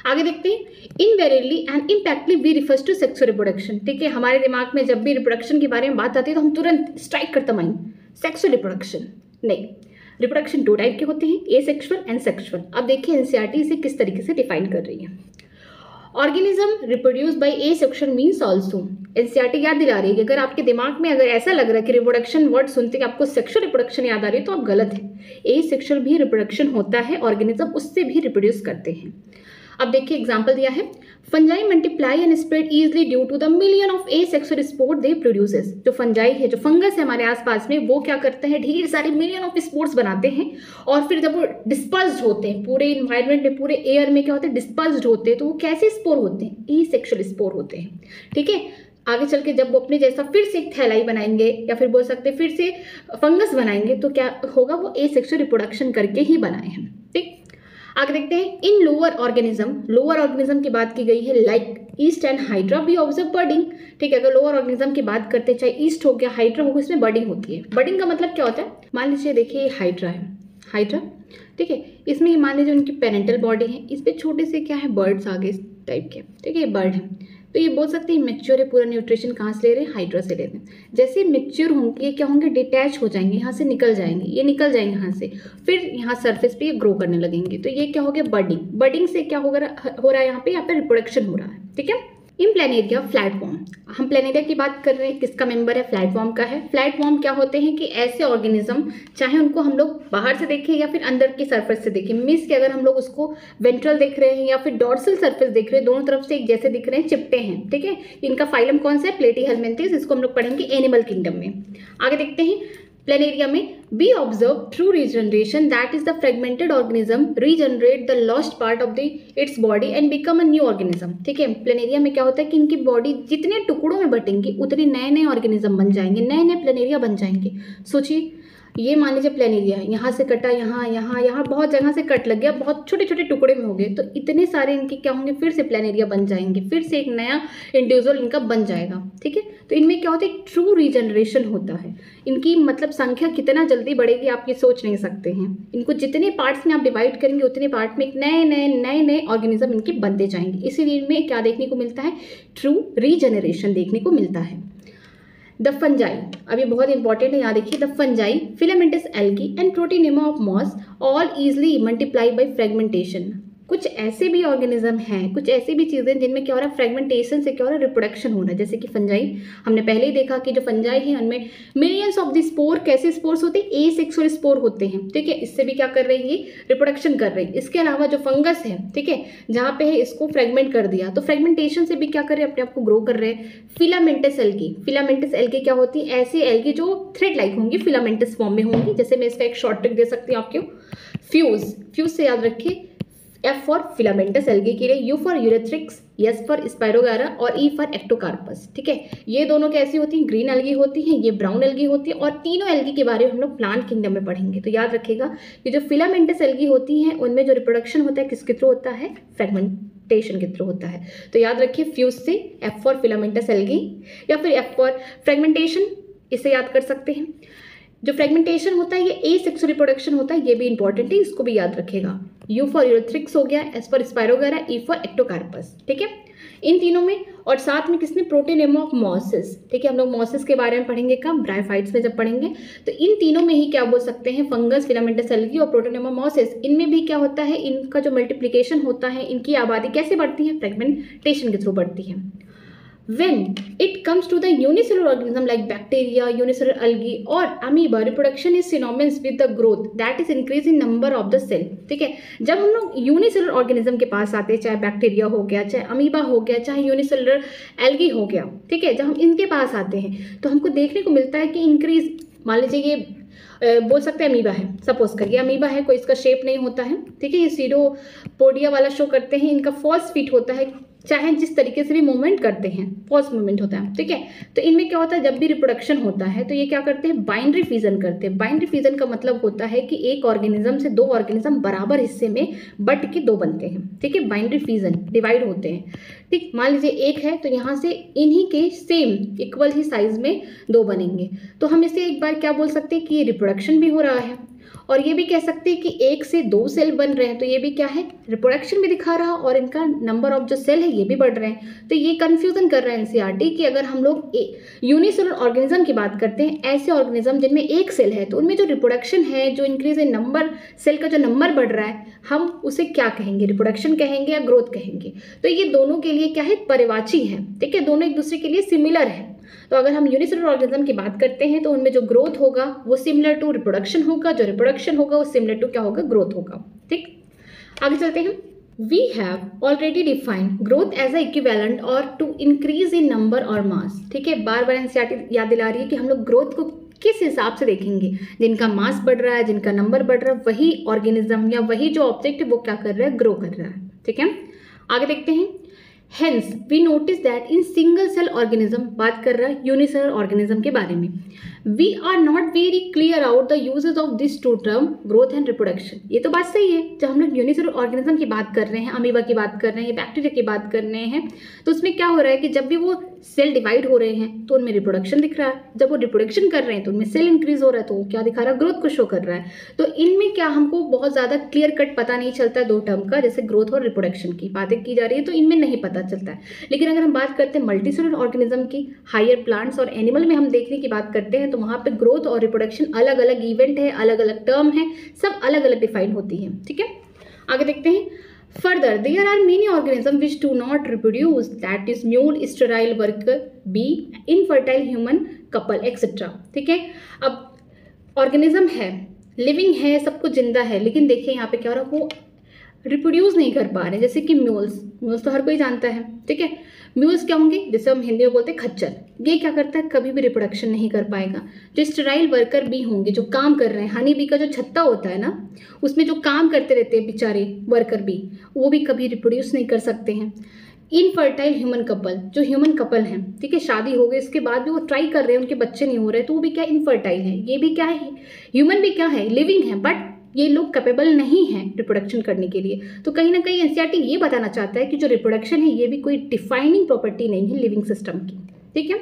आगे देखते हैं। Invariably and implicitly we refers to sexual reproduction, ठीक है। हमारे दिमाग में जब भी रिप्रोडक्शन के बारे में बात आती है तो हम तुरंत स्ट्राइक करते माइंड सेक्सुअल रिप्रोडक्शन। नहीं, रिप्रोडक्शन 2 टाइप के होते हैं, एसेक्सुअल एंड सेक्सुअल। अब देखिए एनसीईआरटी इसे किस तरीके से डिफाइन कर रही है। Organism reproduce by asexual means also. NCERT याद दिला रही है कि अगर आपके दिमाग में अगर ऐसा लग रहा है कि रिप्रोडक्शन वर्ड सुनते कि आपको सेक्सुअल रिप्रोडक्शन याद आ रही है तो आप गलत है। एसेक्सुअल भी रिप्रोडक्शन होता है, ऑर्गेनिज्म उससे भी रिप्रोड्यूस करते हैं। अब देखिए एग्जाम्पल दिया है, fungi multiply and spread easily due to the million of asexual spore they produces. जो फंजाई है, जो फंगस है हमारे आसपास में, वो क्या करते हैं, ढेर सारे मिलियन ऑफ स्पोर्स बनाते हैं और फिर जब वो डिस्पर्स्ड होते हैं पूरे इन्वायरमेंट में, पूरे एयर में क्या होते हैं, डिस्पर्स्ड होते हैं, तो वो कैसे स्पोर होते हैं, एसेक्सुअल स्पोर होते हैं, ठीक है। आगे चल के जब वो अपने जैसा फिर से एक थैलाई बनाएंगे या फिर बोल सकते हैं फिर से फंगस बनाएंगे तो क्या होगा, वो एसेक्सुअल रिप्रोडक्शन करके ही बनाए हैं, ठीक। आगे देखते हैं, इन लोअर ऑर्गेनिज्म की बात की गई है, like yeast and hydra we observe budding, ठीक है। अगर लोअर ऑर्गेनिज्म की बात करते हैं, चाहे ईस्ट हो गया, हाइड्रा हो गया, इसमें बर्डिंग होती है। बर्डिंग का मतलब क्या होता है, मान लीजिए देखिए हाइड्रा है, हाइड्रा, ठीक है। इसमें मान लीजिए उनकी पेरेंटल बॉडी है, इस पर छोटे से क्या है, बर्ड्स आ गए इस टाइप के, ठीक है, ये बर्ड है। तो ये बोल सकते हैं मैच्योर है, पूरा न्यूट्रिशन कहाँ से ले रहे हैं, हाइड्रा से ले रहे हैं। जैसे मैच्योर होंगे ये क्या होंगे, डिटैच हो जाएंगे, यहाँ से निकल जाएंगे, ये निकल जाएंगे यहाँ से, फिर यहाँ सरफेस पे ये ग्रो करने लगेंगे। तो ये क्या हो गया, बर्डिंग। बर्डिंग से क्या हो रहा है, यहाँ पे रिप्रोडक्शन हो रहा है, ठीक है। इन प्लेनेरिया फ्लैटवॉर्म, हम प्लेनेरिया की बात कर रहे हैं, किसका मेंबर है, फ्लैटवॉर्म का है। फ्लैटवॉर्म क्या होते हैं कि ऐसे ऑर्गेनिज्म, चाहे उनको हम लोग बाहर से देखें या फिर अंदर की सरफेस से देखें, मीन्स कि अगर हम लोग उसको वेंट्रल देख रहे हैं या फिर डॉर्सल सरफेस देख रहे हैं, दोनों तरफ से एक जैसे दिख रहे हैं, चिपटे हैं, ठीक है। इनका फाइलम कौन सा है, प्लेटीहेल्मिन्थेस, इसको हम लोग पढ़ेंगे एनिमल किंगडम में। आगे देखते हैं, प्लेनेरिया में B observe true regeneration, that is the fragmented organism regenerate the lost part of the its body and become a new organism, ठीक है। प्लेनेरिया में क्या होता है कि इनकी बॉडी जितने टुकड़ों में बटेंगी उतने नए नए ऑर्गेनिज्म बन जाएंगे, नए नए प्लेनेरिया बन जाएंगे। सोचिए, ये मान लीजिए प्लेनेरिया है, यहाँ से कटा, यहाँ बहुत जगह से कट लग गया, बहुत छोटे छोटे टुकड़े में हो गए, तो इतने सारे इनके क्या होंगे, फिर से प्लेनेरिया बन जाएंगे, फिर से एक नया इंडिविजुअल इनका बन जाएगा, ठीक है। तो इनमें क्या होता है, ट्रू रीजनरेशन होता है। इनकी मतलब संख्या कितना जल्दी बढ़ेगी आप ये सोच नहीं सकते हैं। इनको जितने पार्ट्स में आप डिवाइड करेंगे उतने पार्ट में एक नए ऑर्गेनिज्म इनके बनते जाएंगे। इसीलिए इनमें क्या देखने को मिलता है, ट्रू रीजनरेशन देखने को मिलता है। द फंजाई, अब ये बहुत इंपॉर्टेंट है, यहाँ देखिए, the fungi filamentous algae and protonema of moss all easily multiply by fragmentation. कुछ ऐसे भी ऑर्गेनिज्म हैं, कुछ ऐसी भी चीज़ें जिनमें क्या हो रहा है, फ्रेगमेंटेशन से क्या हो रहा है, रिप्रोडक्शन हो रहा है। जैसे कि फंजाई, हमने पहले ही देखा कि जो फंजाई है उनमें मिलियंस ऑफ द स्पोर, कैसे स्पोर्स होते हैं, एसेक्सुअल स्पोर होते हैं, ठीक है। इससे भी क्या कर रही है, रिप्रोडक्शन कर रही है। इसके अलावा जो फंगस है, ठीक है, जहाँ पे है इसको फ्रेगमेंट कर दिया, तो फ्रेगमेंटेशन से भी क्या कर रहे हैं, अपने आप को ग्रो कर रहे हैं। फिलामेंटस एल्गी, फिलामेंटस एल्गी क्या होती है, ऐसी एल्गी जो थ्रेड लाइक होंगी, फिलामेंटस फॉर्म में होंगी। जैसे मैं इसका एक शॉर्ट ट्रिक दे सकती हूँ आपको, फ्यूज से याद रखिए, F फॉर फिलामेंटस एल्गी के लिए, U for Ulothrix, S for Spirogyra और E फॉर एक्टोकार्पस, ठीक है। ये दोनों कैसी होती हैं, ग्रीन एल्गी होती हैं, ये ब्राउन एल्गी होती है, और तीनों एल्गी के बारे में हम लोग प्लांट किंगडम में पढ़ेंगे। तो याद रखिएगा कि जो फिलामेंटस एल्गी होती हैं उनमें जो रिप्रोडक्शन होता है किसके थ्रू होता है, फ्रेगमेंटेशन के थ्रू होता है। तो याद रखिए फ्यूज से F फॉर फिलामेंटस एल्गी या फिर F फॉर फ्रेगमेंटेशन, इसे याद कर सकते हैं। जो फ्रेगमेंटेशन होता है ये एसेक्सुअल रिप्रोडक्शन होता है, ये भी इंपॉर्टेंट है, इसको भी याद रखेगा। U फॉर यूरेथ्रिक्स हो गया, S for spirogyra, E for Ectocarpus, ठीक है। इन तीनों में, और साथ में किसने, प्रोटीनेमा ऑफ मॉसेस, ठीक है। हम लोग मॉसेस के बारे में पढ़ेंगे कब, ब्रायोफाइट्स में जब पढ़ेंगे। तो इन तीनों में ही क्या बोल सकते हैं, फंगस, फिलामेंटस एल्गी और प्रोटीनेमा मॉसेस, इनमें भी क्या होता है, इनका जो मल्टीप्लिकेशन होता है, इनकी आबादी कैसे बढ़ती है, फ्रेगमेंटेशन के थ्रू बढ़ती है। When it comes to the unicellular organism like bacteria, unicellular algae or amoeba, reproduction is synonymous with the growth that is increase in number of the cell, ठीक है। जब हम लोग यूनिसेलुलर ऑर्गेनिज्म के पास आते हैं, चाहे बैक्टीरिया हो गया, चाहे अमीबा हो गया, चाहे यूनिसेलुलर एल्गी हो गया, ठीक है, जब हम इनके पास आते हैं तो हमको देखने को मिलता है कि इंक्रीज, मान लीजिए ये बोल सकते हैं अमीबा है, सपोज करिए अमीबा है, कोई इसका शेप नहीं होता है, ठीक है, ये सीरोपोडिया वाला शो करते हैं, इनका फॉल्स फीट होता है, चाहे जिस तरीके से भी मूवमेंट करते हैं, पॉज मूवमेंट होता है, ठीक है। तो इनमें क्या होता है, जब भी रिप्रोडक्शन होता है तो ये क्या करते हैं, बाइनरी फिजन करते हैं। बाइनरी फिजन का मतलब होता है कि एक ऑर्गेनिज्म से दो ऑर्गेनिज्म बराबर हिस्से में बट के दो बनते हैं, ठीक है। बाइनरी फिजन, डिवाइड होते हैं, ठीक। मान लीजिए एक है तो यहाँ से इन्हीं के सेम इक्वल ही साइज में दो बनेंगे, तो हम इसे एक बार क्या बोल सकते हैं कि ये रिप्रोडक्शन भी हो रहा है, और ये भी कह सकते हैं कि एक से दो सेल बन रहे हैं, तो ये भी क्या है, रिप्रोडक्शन भी दिखा रहा, और इनका नंबर ऑफ जो सेल है ये भी बढ़ रहे हैं। तो ये कंफ्यूजन कर रहा है एनसीईआरटी कि अगर हम लोग यूनिसेलुलर ऑर्गेनिज्म की बात करते हैं, ऐसे ऑर्गेनिज्म जिनमें एक सेल है, तो उनमें जो रिप्रोडक्शन है, जो इंक्रीज इन नंबर, सेल का जो नंबर बढ़ रहा है, हम उसे क्या कहेंगे, रिप्रोडक्शन कहेंगे या ग्रोथ कहेंगे। तो ये दोनों के लिए क्या है, पर्यायवाची है, ठीक है, दोनों एक दूसरे के लिए सिमिलर है। तो अगर हम यूनिसेलुलर ऑर्गेनिज्म की बात करते हैं तो उनमें जो ग्रोथ होगा वो सिमिलर टू रिप्रोडक्शन होगा, जो रिप्रोडक्शन होगा वो सिमिलर टू क्या होगा, ग्रोथ होगा, ठीक। आगे चलते हैं। We have already defined growth as a equivalent or to increase in number or mass, ठीक है। बार बार एनसीईआरटी याद दिला रही है कि हम लोग ग्रोथ को किस हिसाब से देखेंगे, जिनका मास बढ़ रहा है, जिनका नंबर बढ़ रहा है, वही ऑर्गेनिज्म या वही जो ऑब्जेक्ट है वो क्या कर रहा है, ग्रो कर रहा है, ठीक है। आगे देखते हैं। Hence, we notice that in single cell organism, बात कर रहा है यूनिसेलुलर ऑर्गेनिज्म के बारे में, we are not very clear out the uses of this two term growth and reproduction। ये तो बात सही है, जब हम लोग यूनिसेलुलर ऑर्गेनिज्म की बात कर रहे हैं, अमीबा की बात कर रहे हैं, बैक्टीरिया की बात कर रहे हैं, तो उसमें क्या हो रहा है कि जब भी वो सेल डिवाइड हो रहे हैं तो उनमें रिप्रोडक्शन दिख रहा है, जब वो रिप्रोडक्शन कर रहे हैं तो उनमें सेल इंक्रीज हो रहा है, तो वो क्या दिखा रहा है, ग्रोथ को शो कर रहा है। तो इनमें क्या हमको बहुत ज़्यादा क्लियर कट पता नहीं चलता है दो टर्म का, जैसे ग्रोथ और रिप्रोडक्शन की बातें की जा रही है तो इनमें नहीं पता चलता है। लेकिन अगर हम बात करते हैं मल्टीसेलुलर ऑर्गेनिज्म की, हायर प्लांट्स और एनिमल में हम देखने की बात करते हैं, तो वहाँ पे ग्रोथ और रिप्रोडक्शन अलग अलग इवेंट है, अलग अलग टर्म है, सब अलग अलग डिफाइन होती है, ठीक है। आगे देखते हैं। Further, there are many organisms which do not reproduce, that is mule, sterile worker bee, infertile human couple, etc. ठीक है। अब ऑर्गेनिज्म है, लिविंग है, सब कुछ जिंदा है, लेकिन देखिए यहाँ पे क्या हो रहा है, वो रिप्रोड्यूस नहीं कर पा रहे। जैसे कि म्यूल्स तो हर कोई जानता है, ठीक है। म्यूल्स क्या होंगे, जैसे हम हिंदी में बोलते हैं खच्चर, ये क्या करता है, कभी भी रिप्रोडक्शन नहीं कर पाएगा। जो स्टेराइल वर्कर बी होंगे, जो काम कर रहे हैं, हनी बी का जो छत्ता होता है ना, उसमें जो काम करते रहते हैं बेचारे वर्कर बी, वो भी कभी रिप्रोड्यूस नहीं कर सकते हैं। इनफर्टाइल ह्यूमन कपल, जो ह्यूमन कपल हैं, ठीक है, शादी हो गई, इसके बाद भी वो ट्राई कर रहे हैं, उनके बच्चे नहीं हो रहे, तो वो भी क्या इनफर्टाइल है। ये भी क्या है, ह्यूमन भी क्या है, लिविंग है, बट ये लोग कैपेबल नहीं है रिप्रोडक्शन करने के लिए। तो कहीं ना कहीं एनसीईआरटी ये बताना चाहता है कि जो रिप्रोडक्शन है ये भी कोई डिफाइनिंग प्रॉपर्टी नहीं है लिविंग सिस्टम की, ठीक है।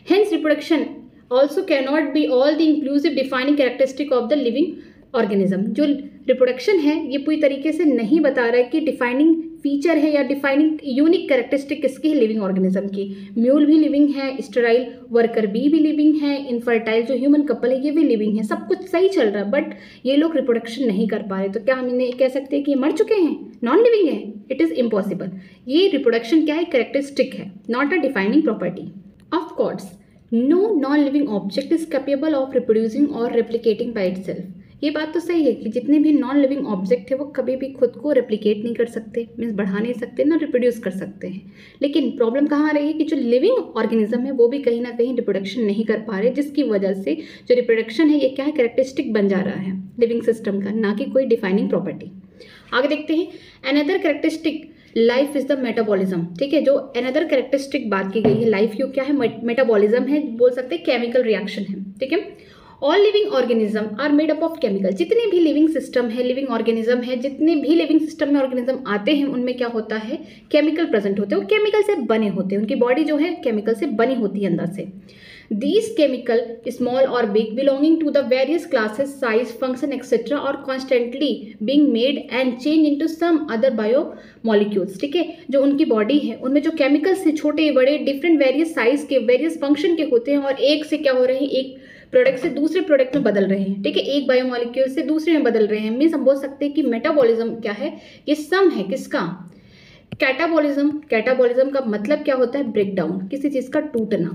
Hence reproduction also can not be all the inclusive defining characteristic of the living organism. जो रिप्रोडक्शन है ये पूरी तरीके से नहीं बता रहा है कि डिफाइनिंग फीचर है या डिफाइनिंग यूनिक कैरेक्टरिस्टिक किसकी है, लिविंग ऑर्गेनिज्म की। म्यूल भी लिविंग है, स्टेराइल वर्कर बी भी लिविंग है, इनफर्टाइल जो ह्यूमन कपल है ये भी लिविंग है, सब कुछ सही चल रहा है, बट ये लोग रिप्रोडक्शन नहीं कर पा रहे। तो क्या हम इन्हें कह सकते हैं कि ये मर चुके हैं, नॉन लिविंग है? It is impossible. ये रिप्रोडक्शन क्या है, कैरेक्टरिस्टिक है, not a defining property. Of course no non living object is capable of reproducing or replicating by itself. ये बात तो सही है कि जितने भी नॉन लिविंग ऑब्जेक्ट है वो कभी भी खुद को रेप्लिकेट नहीं कर सकते, मीन्स बढ़ा नहीं सकते, ना रिप्रोड्यूस कर सकते हैं। लेकिन प्रॉब्लम कहाँ आ रही है कि जो लिविंग ऑर्गेनिज्म है वो भी कहीं ना कहीं रिप्रोडक्शन नहीं कर पा रहे, जिसकी वजह से जो रिप्रोडक्शन है ये क्या है, कैरेक्टरिस्टिक बन जा रहा है लिविंग सिस्टम का, ना कि कोई डिफाइनिंग प्रॉपर्टी। आगे देखते हैं। Another characteristic life is the metabolism, ठीक है। जो अनदर कैरेक्टरिस्टिक बात की गई है लाइफ की, क्या है, मेटाबॉलिज्म है, बोल सकते हैं केमिकल रिएक्शन है, ठीक है। All living organism are made up of chemical. जितने भी लिविंग सिस्टम है, लिविंग ऑर्गेनिज्म है, जितने भी लिविंग सिस्टम में ऑर्गेनिज्म आते हैं उनमें क्या होता है, केमिकल प्रेजेंट होते हैं, वो केमिकल से बने होते हैं, उनकी बॉडी जो है केमिकल से बनी होती है अंदर से। These chemical, small or big, belonging to the various classes, size, function, etc., are constantly being made and changed into some other biomolecules, ठीक है। जो उनकी बॉडी है उनमें जो केमिकल्स हैं छोटे बड़े डिफरेंट वेरियस साइज के, वेरियस फंक्शन के होते हैं, और एक से क्या हो रहे हैं, एक प्रोडक्ट से दूसरे प्रोडक्ट में बदल रहे हैं, ठीक है, एक बायोमोलिक्यूल से दूसरे में बदल रहे हैं। मीन्स हम बोल सकते हैं कि मेटाबॉलिज्म क्या है, ये सम है किसका, कैटाबॉलिज्म। कैटाबॉलिज्म का मतलब क्या होता है, ब्रेक डाउन, किसी चीज़ का टूटना।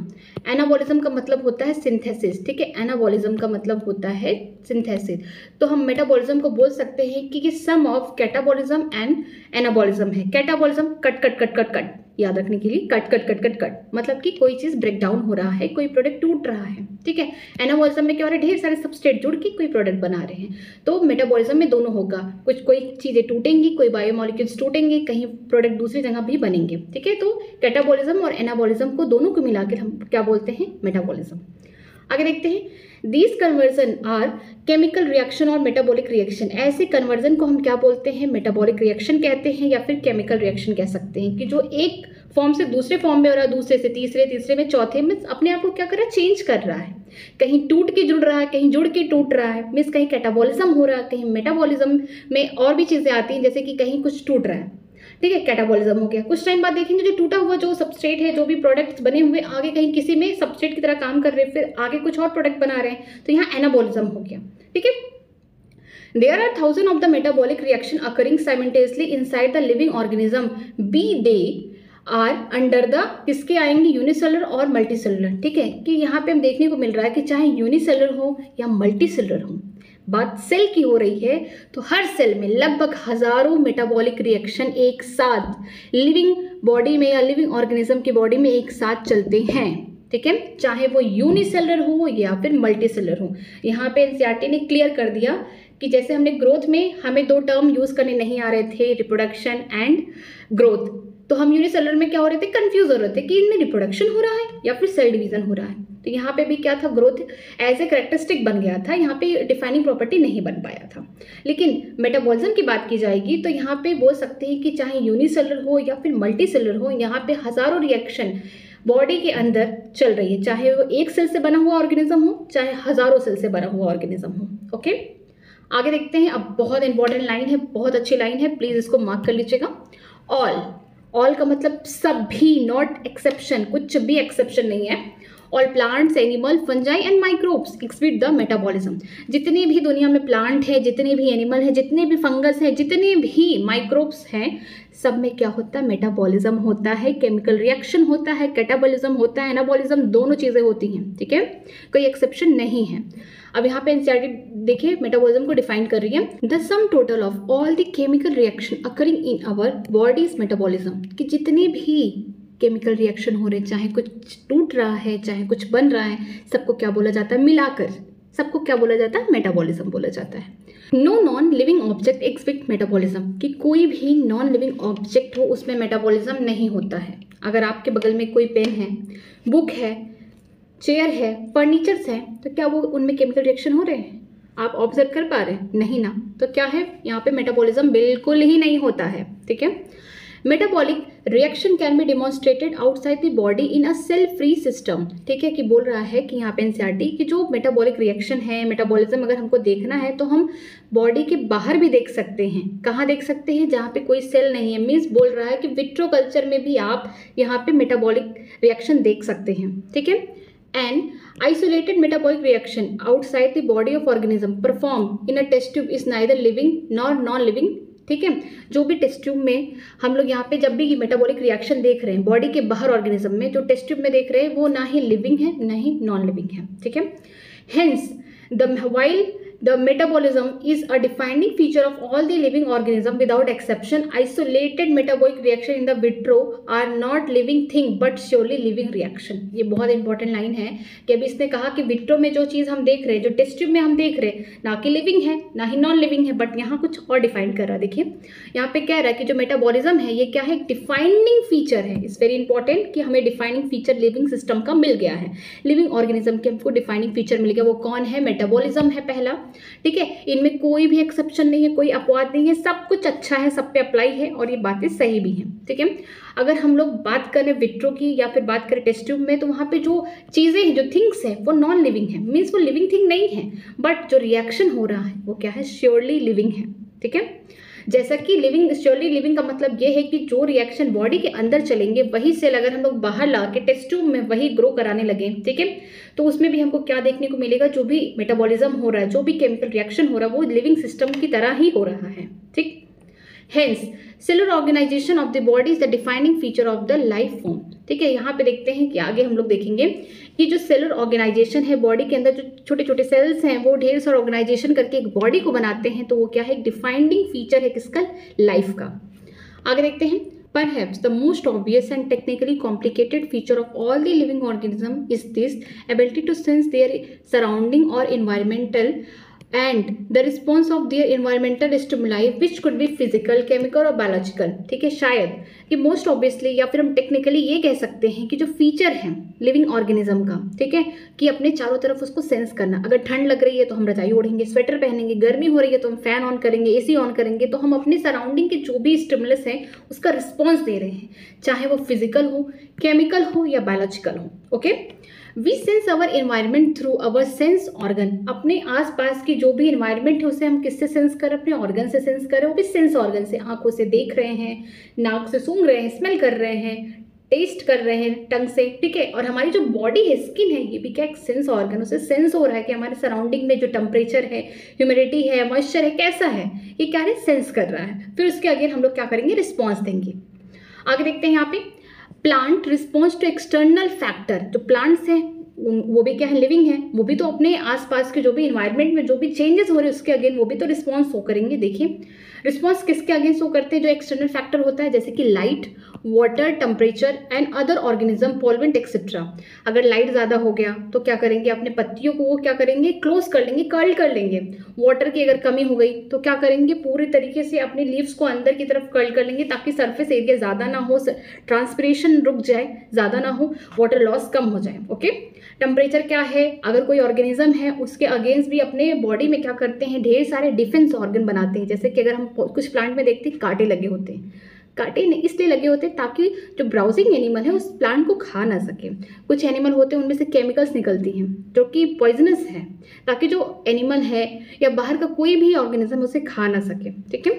एनाबॉलिज्म का मतलब होता है सिंथेसिस, ठीक है, एनाबॉलिज्म का मतलब होता है सिंथेसिस। तो हम मेटाबॉलिज्म को बोल सकते हैं कि सम ऑफ कैटाबॉलिज्म एंड एनाबॉलिज्म है। Catabolism cut cut cut cut cut, याद रखने के लिए, cut cut cut cut cut मतलब कि कोई चीज़ ब्रेक डाउन हो रहा है, कोई प्रोडक्ट टूट रहा है, ठीक है। एनाबॉलिज्म में क्या हो रहा है, ढेर सारे सबस्ट्रेट जुड़ के कोई प्रोडक्ट बना रहे हैं। तो मेटाबॉलिज्म में दोनों होगा, कुछ कोई चीज़ें टूटेंगी, कोई बायोमॉलिक्यूल्स टूटेंगे, कहीं प्रोडक्ट दूसरी जगह भी बनेंगे, ठीक है। तो कैटाबॉलिज्म और एनाबॉलिज्म को दोनों को मिलाकर हम क्या बोलते हैं, मेटाबॉलिज्म। आगे देखते हैं, these conversion are chemical reaction or metabolic reaction. ऐसे कन्वर्जन को हम क्या बोलते हैं, मेटाबॉलिक रिएक्शन कहते हैं या फिर केमिकल रिएक्शन कह सकते हैं, कि जो एक फॉर्म से दूसरे फॉर्म में हो रहा है, दूसरे से तीसरे, तीसरे में चौथे में अपने आप को क्या कर रहा है, चेंज कर रहा है। कहीं टूट के जुड़ रहा है, कहीं जुड़ के टूट रहा है, मीन्स कहीं कैटाबॉलिज्म हो रहा है, कहीं मेटाबॉलिज्म में और भी चीज़ें आती हैं, जैसे कि कहीं कुछ टूट रहा है, ठीक है, कैटाबॉलिज्म हो गया। कुछ टाइम बाद देखेंगे जो टूटा हुआ जो सबस्ट्रेट है, जो भी प्रोडक्ट्स बने हुए आगे कहीं किसी में सबस्ट्रेट की तरह काम कर रहे हैं, फिर आगे कुछ और प्रोडक्ट बना रहे हैं, तो यहाँ एनाबॉलिज्म हो गया, ठीक है। There are thousands of the metabolic reaction occurring simultaneously inside the living organism, be they are under the किसके आएंगे, यूनिसेलुलर और मल्टीसेलुलर, ठीक है। कि यहाँ पे हम देखने को मिल रहा है कि चाहे यूनिसेलुलर हो या मल्टीसेलुलर हो, बात सेल की हो रही है, तो हर सेल में लगभग हजारों मेटाबॉलिक रिएक्शन एक साथ लिविंग बॉडी में या लिविंग ऑर्गेनिज्म की बॉडी में एक साथ चलते हैं, ठीक है, चाहे वो यूनिसेलुलर हो या फिर मल्टीसेलुलर हो। यहाँ पे एनसीईआरटी ने क्लियर कर दिया कि जैसे हमने ग्रोथ में हमें दो टर्म यूज करने नहीं आ रहे थे, रिप्रोडक्शन एंड ग्रोथ, तो हम यूनिसेलुलर में क्या हो रहे थे, कंफ्यूज हो रहे थे कि इनमें रिप्रोडक्शन हो रहा है या फिर सेल डिवीजन हो रहा है। तो यहाँ पे भी क्या था, ग्रोथ एज ए कैरेक्टरिस्टिक बन गया था, यहाँ पे डिफाइनिंग प्रॉपर्टी नहीं बन पाया था। लेकिन मेटाबॉलिज्म की बात की जाएगी तो यहाँ पे बोल सकते हैं कि चाहे यूनिसेलुलर हो या फिर मल्टीसेलुलर हो, यहाँ पे हजारों रिएक्शन बॉडी के अंदर चल रही है, चाहे वो एक सेल से बना हुआ ऑर्गेनिज्म हो, चाहे हजारों सेल से बना हुआ ऑर्गेनिज्म हो, ओके। आगे देखते हैं, अब बहुत इंपॉर्टेंट लाइन है, बहुत अच्छी लाइन है, प्लीज इसको मार्क कर लीजिएगा। ऑल का मतलब सभी, नॉट एक्सेप्शन, कुछ भी एक्सेप्शन नहीं है। All plants, animal, fungi and microbes exhibit the metabolism. जितने भी दुनिया में प्लांट है, जितने भी एनिमल है, जितने भी फंगस है, जितने भी माइक्रोब्स हैं, सब में क्या होता है, मेटाबॉलिज्म होता है, केमिकल रिएक्शन होता है, कैटाबॉलिज्म होता है, एनाबॉलिज्म, दोनों चीज़ें होती हैं, ठीक है, कोई एक्सेप्शन नहीं है। अब यहाँ पे एनसीईआरटी देखिए मेटाबॉलिज्म को डिफाइन कर रही है, the sum total of all the chemical reaction occurring in our bodies metabolism, कि जितने भी केमिकल रिएक्शन हो रहे हैं, चाहे कुछ टूट रहा है, चाहे कुछ बन रहा है, सबको क्या बोला जाता है, मिलाकर सबको क्या बोला जाता है, मेटाबॉलिज्म बोला जाता है। No non living object exhibit metabolism, कि कोई भी नॉन लिविंग ऑब्जेक्ट हो उसमें मेटाबॉलिज्म नहीं होता है। अगर आपके बगल में कोई पेन है, बुक है, चेयर है, फर्नीचर्स है, तो क्या वो उनमें केमिकल रिएक्शन हो रहे हैं, आप ऑब्जर्व कर पा रहे हैं, नहीं ना। तो क्या है, यहाँ पे मेटाबॉलिज्म बिल्कुल ही नहीं होता है, ठीक है। Metabolic reaction can be demonstrated outside the body in a cell free system, ठीक है, कि बोल रहा है कि यहाँ पे एनसीईआरटी कि जो मेटाबॉलिक रिएक्शन है, मेटाबॉलिज्म अगर हमको देखना है तो हम बॉडी के बाहर भी देख सकते हैं। कहाँ देख सकते हैं, जहाँ पे कोई सेल नहीं है, मीन्स बोल रहा है कि विट्रो कल्चर में भी आप यहाँ पे मेटाबॉलिक रिएक्शन देख सकते हैं, ठीक है। An isolated metabolic reaction outside the body of organism performed in a test tube is neither living nor non-living, ठीक है। जो भी टेस्ट ट्यूब में हम लोग यहाँ पे जब भी मेटाबॉलिक रिएक्शन देख रहे हैं बॉडी के बाहर ऑर्गेनिज्म में, जो टेस्ट ट्यूब में देख रहे हैं वो ना ही लिविंग है ना ही नॉन लिविंग है, ठीक है। Hence while the metabolism is a defining feature of all the living organism without exception, isolated metabolic reaction in the vitro are not living thing but surely living reaction। ये बहुत important line है कि अभी इसने कहा कि vitro में जो चीज़ हम देख रहे हैं, जो टेस्ट ट्यूब में हम देख रहे हैं, ना कि लिविंग है ना ही नॉन लिविंग है, बट यहाँ कुछ और डिफाइन कर रहा है। देखिए यहाँ पे कह रहा है कि जो मेटाबॉलिज्म है ये क्या है, डिफाइनिंग फीचर है। इट्स वेरी इंपॉर्टेंट कि हमें डिफाइनिंग फीचर लिविंग सिस्टम का मिल गया है, लिविंग ऑर्गेनिज्म के हमको डिफाइनिंग फीचर मिल गया। वो कौन है, मेटाबॉलिज्म है पहला, ठीक है। इनमें कोई भी एक्सेप्शन नहीं है, कोई अपवाद नहीं है, सब कुछ अच्छा है, सब पे अप्लाई है और ये बातें सही भी हैं, ठीक है। अगर हम लोग बात करें विट्रो की या फिर बात करें टेस्ट ट्यूब में, तो वहाँ पे जो चीज़ें हैं, जो थिंग्स हैं, वो नॉन लिविंग है, मीन्स वो लिविंग थिंग नहीं है, बट जो रिएक्शन हो रहा है वो क्या है, श्योरली लिविंग है, ठीक है। जैसा कि लिविंग, श्योरली लिविंग का मतलब ये है कि जो रिएक्शन बॉडी के अंदर चलेंगे वही सेल अगर हम लोग बाहर ला के टेस्ट ट्यूब में वही ग्रो कराने लगे, ठीक है, तो उसमें भी हमको क्या देखने को मिलेगा, जो भी मेटाबॉलिज्म हो रहा है, जो भी केमिकल रिएक्शन हो रहा है, वो लिविंग सिस्टम की तरह ही हो रहा है, ठीक। Hence, cellular organization of the body is the defining feature of the life form, ठीक है। यहाँ पे देखते हैं कि आगे हम लोग देखेंगे कि जो सेलुलर ऑर्गेनाइजेशन है, बॉडी के अंदर जो छोटे छोटे सेल्स हैं वो ढेर सारा ऑर्गेनाइजेशन करके एक बॉडी को बनाते हैं, तो वो क्या है, एक डिफाइनिंग फीचर है किसका, लाइफ का। आगे देखते हैं, Perhaps the most obvious and technically complicated feature of all the living organism is this ability to sense their surrounding or environmental and the response of their environmental stimuli which could be physical, chemical और biological। ठीक है, शायद कि most obviously या फिर हम technically ये कह सकते हैं कि जो फीचर है लिविंग ऑर्गेनिज्म का, ठीक है, कि अपने चारों तरफ उसको सेंस करना। अगर ठंड लग रही है तो हम रजाई ओढ़ेंगे, स्वेटर पहनेंगे, गर्मी हो रही है तो हम फैन ऑन करेंगे, एसी ऑन करेंगे, तो हम अपने सराउंडिंग के जो भी स्टिमुलस हैं उसका रिस्पॉन्स दे रहे हैं, चाहे वो फिजिकल हो, केमिकल हो या बायोलॉजिकल हो। Okay, we sense our environment through our sense organ. अपने आसपास की जो भी एनवायरनमेंट है उसे हम किससे सेंस कर रहे हैं? अपने ऑर्गन से सेंस कर रहे हैं, वो भी सेंस ऑर्गन से। आंखों से देख रहे हैं, नाक से सूंघ रहे हैं, स्मेल कर रहे हैं, टेस्ट कर रहे हैं टंग से, ठीक है। और हमारी जो बॉडी है, स्किन है, ये भी क्या एक सेंस ऑर्गन, उसे सेंस हो रहा है कि हमारे सराउंडिंग में जो टेम्परेचर है, ह्यूमिडिटी है, मॉइस्चर है, कैसा है, ये क्या है, सेंस कर रहा है। फिर उसके आगे हम लोग क्या करेंगे? रिस्पॉन्स देंगे। आगे देखते हैं यहाँ पे, plant response to external factor. जो प्लांट्स हैं वो भी क्या है? लिविंग है, वो भी तो अपने आसपास के जो भी इन्वायरमेंट में जो भी चेंजेस हो रहे हैं उसके अगेंस्ट वो भी तो रिस्पॉन्स शो करेंगे। देखिए, रिस्पॉन्स किसके अगेंस्ट शो करते हैं? जो एक्सटर्नल फैक्टर होता है, जैसे कि light, water, temperature and other organism, pollutant etcetera. अगर लाइट ज़्यादा हो गया तो क्या करेंगे? अपने पत्तियों को वो क्या करेंगे? क्लोज कर लेंगे, कर्ल कर लेंगे। वाटर की अगर कमी हो गई तो क्या करेंगे? पूरी तरीके से अपने लीव्स को अंदर की तरफ कर्ल कर लेंगे ताकि सरफेस एरिया ज़्यादा ना हो, ट्रांसपिरेशन रुक जाए, ज़्यादा ना हो, वाटर लॉस कम हो जाए। ओके, टेम्परेचर क्या है? अगर कोई ऑर्गेनिज्म है उसके अगेंस्ट भी अपने बॉडी में क्या करते हैं? ढेर सारे डिफेंस ऑर्गन बनाते हैं। जैसे कि अगर हम कुछ प्लांट में देखते हैं कांटे लगे होते हैं, कांटे इसलिए लगे होते हैं ताकि जो ब्राउजिंग एनिमल है उस प्लांट को खा ना सके। कुछ एनिमल होते हैं उनमें से केमिकल्स निकलती हैं जो कि पॉइजनस है, ताकि जो एनिमल है या बाहर का कोई भी ऑर्गेनिज्म उसे खा ना सके। ठीक है,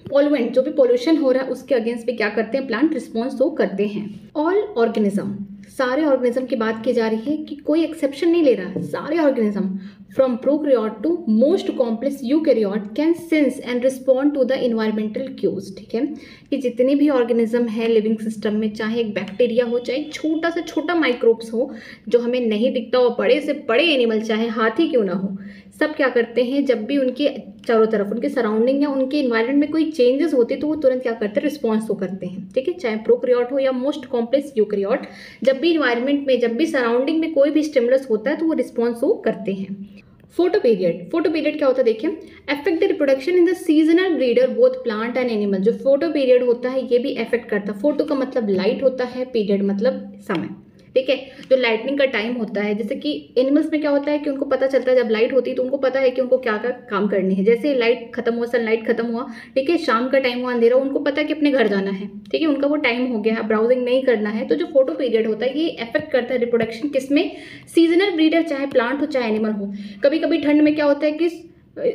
पॉल्यूएंट, जो भी पोल्यूशन हो रहा है उसके अगेंस्ट भी क्या करते हैं? प्लांट रिस्पॉन्स तो करते हैं। ऑल ऑर्गेनिज्म, सारे ऑर्गेनिज्म की बात की जा रही है कि कोई एक्सेप्शन नहीं ले रहा है। सारे organism from prokaryote to most complex eukaryote can sense and respond to the environmental cues. ठीक है, कि जितने भी ऑर्गेनिज्म है लिविंग सिस्टम में, चाहे एक बैक्टीरिया हो, चाहे छोटा से छोटा माइक्रोब्स हो जो हमें नहीं दिखता हो, बड़े से बड़े एनिमल चाहे हाथी क्यों ना हो, सब क्या करते हैं? जब भी उनके चारों तरफ, उनके सराउंडिंग या उनके इन्वायरमेंट में कोई चेंजेस होते हैं तो वो तुरंत क्या करते हैं? रिस्पॉन्स तो करते हैं। ठीक है, चाहे प्रोकैरियोट हो या मोस्ट कॉम्प्लेक्स यूकैरियोट, जब भी इन्वायरमेंट में, जब भी सराउंडिंग में कोई भी स्टिमुलस होता है तो वो रिस्पॉन्स तो करते हैं। फोटो पीरियड, फोटो पीरियड क्या होता है? देखिए, affect the reproduction in the seasonal breeder both plant and animal. जो फोटो पीरियड होता है ये भी अफेक्ट करता है। फोटो का मतलब लाइट होता है, पीरियड मतलब समय। ठीक है, जो लाइटनिंग का टाइम होता है, जैसे कि एनिमल्स में क्या होता है कि उनको पता चलता है जब लाइट होती है तो उनको पता है कि उनको क्या क्या काम करनी है। जैसे लाइट खत्म हुआ, सनलाइट खत्म हुआ, ठीक है, शाम का टाइम हुआ, अंधेरा, उनको पता है कि अपने घर जाना है। ठीक है, उनका वो टाइम हो गया है, ब्राउजिंग नहीं करना है। तो जो फोटो पीरियड होता है ये अफेक्ट करता है रिप्रोडक्शन, किसमें? सीजनल ब्रीडर, चाहे प्लांट हो चाहे एनिमल हो। कभी कभी ठंड में क्या होता है कि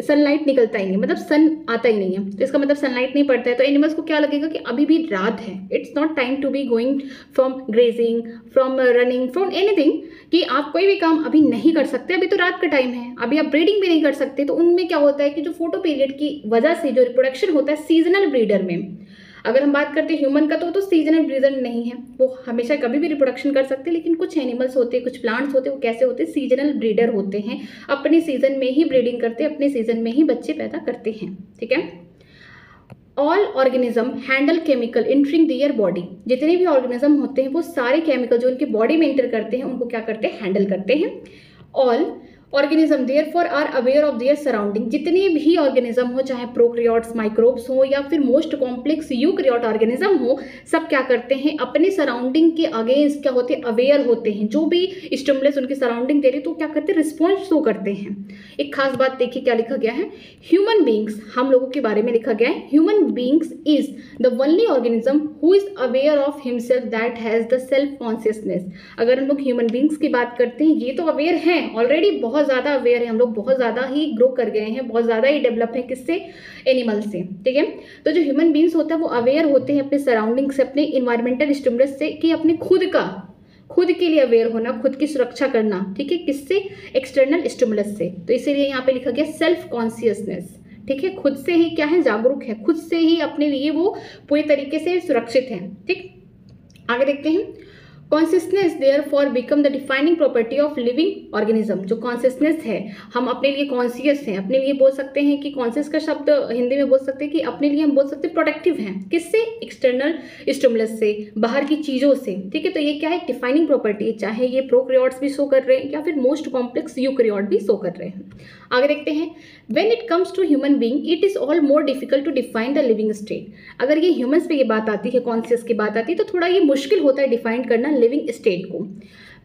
सनलाइट निकलता ही नहीं, मतलब सन आता ही नहीं है, तो इसका मतलब सनलाइट नहीं पड़ता है, तो एनिमल्स को क्या लगेगा कि अभी भी रात है, it's not time to be going from grazing, from running, from anything, कि आप कोई भी काम अभी नहीं कर सकते, अभी तो रात का टाइम है, अभी आप ब्रीडिंग भी नहीं कर सकते। तो उनमें क्या होता है कि जो फोटो पीरियड की वजह से जो रिप्रोडक्शन होता है सीजनल ब्रीडर में, अगर हम बात करते हैं ह्यूमन का तो सीजनल ब्रीडर नहीं है, वो हमेशा कभी भी रिप्रोडक्शन कर सकते हैं। लेकिन कुछ एनिमल्स होते हैं, कुछ प्लांट्स होते हैं, वो कैसे होते हैं? सीजनल ब्रीडर होते हैं, अपने सीजन में ही ब्रीडिंग करते हैं, अपने सीजन में ही बच्चे पैदा करते हैं। ठीक है, all organism handle chemical entering their body. जितने भी ऑर्गेनिज्म होते हैं वो सारे केमिकल जो उनकी बॉडी में इंटर करते हैं उनको क्या करते हैं? हैंडल करते हैं। All organism therefore are aware of their surrounding. जितने भी ऑर्गेनिज्म हो, चाहे प्रोकैरियोट्स, माइक्रोब्स हो या फिर मोस्ट कॉम्प्लेक्स यूकैरियोट ऑर्गेनिज्म हो, सब क्या करते हैं? अपने सराउंडिंग के अगेंस्ट क्या होते हैं? अवेयर होते हैं। जो भी स्टिमुलस उनकी सराउंडिंग दे रही तो क्या करते हैं? रिस्पॉन्स शो करते हैं। एक खास बात देखिए क्या लिखा गया है, ह्यूमन बींग्स, हम लोगों के बारे में लिखा गया है, human beings is the only organism who is aware of himself that has the self consciousness. अगर हम लोग ह्यूमन बींग्स की बात करते हैं, ये तो अवेयर हैं ऑलरेडी, बहुत ज़्यादा अवेयर है, हम लोग बहुत ज़्यादा ही ग्रो कर गए हैं, बहुत ज़्यादा ही डेवलप है, किससे? एनिमल से। ठीक है, तो जो ह्यूमन बींग्स होता है वो अवेयर होते हैं अपने सराउंडिंग से, अपने इन्वायरमेंटल स्टिमुलस से, कि अपने खुद के लिए अवेयर होना, खुद की सुरक्षा करना। ठीक है, किससे? एक्सटर्नल स्टिमुलस से। तो इसीलिए यहाँ पे लिखा गया सेल्फ कॉन्शियसनेस। ठीक है, खुद से ही क्या है? जागरूक है, खुद से ही अपने लिए वो पूरी तरीके से सुरक्षित है। ठीक, आगे देखते हैं, consciousness therefore become the defining property of living organism. जो कॉन्शियसनेस है, हम अपने लिए कॉन्शियस हैं, अपने लिए बोल सकते हैं कि कॉन्शियस का शब्द हिंदी में बोल सकते हैं कि अपने लिए हम बोल सकते हैं प्रोटेक्टिव हैं। किससे? एक्सटर्नल स्टिमुलस से, बाहर की चीज़ों से। ठीक है, तो ये क्या है? डिफाइनिंग प्रॉपर्टी है, चाहे ये प्रोकैरियोट्स भी शो कर रहे हैं या फिर मोस्ट कॉम्प्लेक्स यूकैरियोट भी शो कर रहे हैं। आगे देखते हैं, when it comes to human being it is all more difficult to define the living state. अगर ये ह्यूमंस पे ये बात आती है, कॉन्शियस की बात आती है, तो थोड़ा ये मुश्किल होता है डिफाइन करना लिविंग स्टेट को।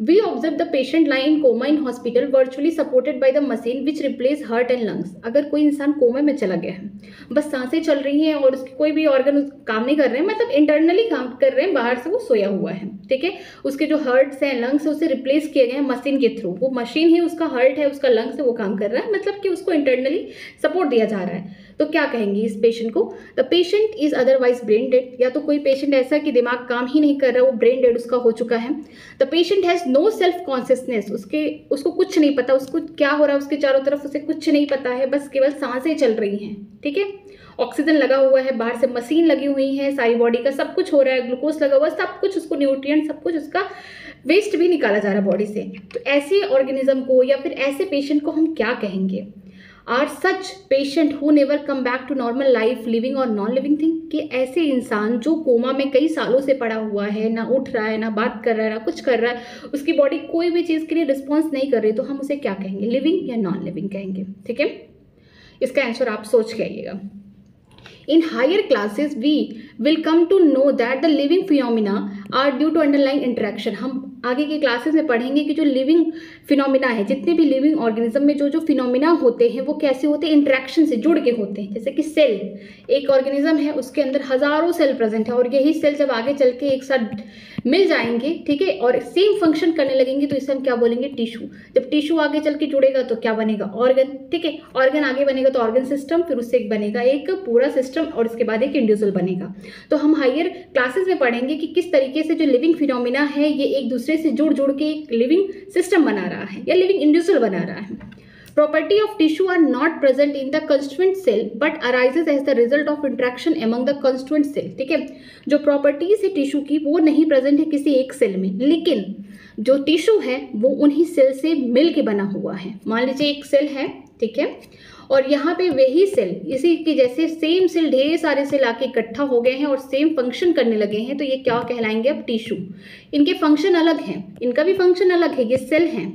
We observe the patient lie in coma in hospital virtually supported by the machine which replace heart and lungs। अगर कोई इंसान कोमा में चला गया है, बस सांसें चल रही हैं और उसके कोई भी ऑर्गन काम नहीं कर रहे हैं, मतलब इंटरनली काम कर रहे हैं, बाहर से वो सोया हुआ है। ठीक है, उसके जो हार्ट्स हैं, लंग्स है, उसे रिप्लेस किए गए हैं मशीन के थ्रू। वो मशीन ही उसका हार्ट है, उसका लंग्स है, वो काम कर रहा है, मतलब कि उसको इंटरनली सपोर्ट दिया जा रहा है। तो क्या कहेंगे इस पेशेंट को? The patient is otherwise brain dead. या तो कोई पेशेंट ऐसा कि दिमाग काम ही नहीं कर रहा, वो ब्रेन डेड उसका हो चुका है। The patient has no self consciousness. उसको कुछ नहीं पता, उसको क्या हो रहा है उसके चारों तरफ, उसे कुछ नहीं पता है, बस केवल सांसें चल रही हैं। ठीक है, ऑक्सीजन लगा हुआ है, बाहर से मशीन लगी हुई है, सारी बॉडी का सब कुछ हो रहा है, ग्लूकोज लगा हुआ है, सब कुछ उसको न्यूट्रिएंट सब कुछ उसका वेस्ट भी निकाला जा रहा है बॉडी से। तो ऐसे ऑर्गेनिज्म को या फिर ऐसे पेशेंट को हम क्या कहेंगे? Are such patient who never come back to normal life living or non living thing. कि ऐसे इंसान जो कोमा में कई सालों से पड़ा हुआ है, ना उठ रहा है, ना बात कर रहा है, ना कुछ कर रहा है, उसकी बॉडी कोई भी चीज़ के लिए रिस्पॉन्स नहीं कर रही, तो हम उसे क्या कहेंगे? लिविंग या नॉन लिविंग कहेंगे। ठीक है, इसका आंसर आप सोच के आइएगा। In higher classes, we will come to know that the living phenomena are due to underlying interaction। हम आगे की क्लासेस में पढ़ेंगे कि जो लिविंग फिनोमिना है, जितने भी लिविंग ऑर्गेनिज्म में जो फिनोमिना होते हैं वो कैसे होते हैं? इंटरेक्शन से जुड़ के होते हैं। जैसे कि सेल, एक ऑर्गेनिज्म है, उसके अंदर हजारों सेल प्रेजेंट है और यही सेल जब आगे चल के एक साथ मिल जाएंगे, ठीक है, और सेम फंक्शन करने लगेंगे, तो इसे हम क्या बोलेंगे? टिश्यू। जब टिश्यू आगे चल के जुड़ेगा तो क्या बनेगा? ऑर्गन। ठीक है, ऑर्गन आगे बनेगा तो ऑर्गन सिस्टम, फिर उससे एक बनेगा एक पूरा सिस्टम और उसके बाद एक इंडिविजुअल बनेगा। तो हम हायर क्लासेस में पढ़ेंगे कि किस तरीके से जो लिविंग फिनोमिना है ये एक दूसरे से जुड़ जुड़ के एक लिविंग सिस्टम बना रहा है या लिविंग इंडिविजुअल बना रहा है। Property of tissue are not present in the constituent cell but arises as the result of interaction among the constituent cell। ठीक है, जो प्रॉपर्टीज है टिश्यू की वो नहीं प्रेजेंट है किसी एक सेल में, लेकिन जो टिश्यू है वो उन्हीं सेल से मिल के बना हुआ है। मान लीजिए एक सेल है, ठीक है, और यहाँ पे वही सेल, इसी की जैसे सेम सेल ढेर सारे सेल आके इकट्ठा हो गए हैं और सेम फंक्शन करने लगे हैं, तो ये क्या कहलाएंगे? अब टिश्यू। इनके फंक्शन अलग हैं, इनका भी फंक्शन अलग है, ये सेल हैं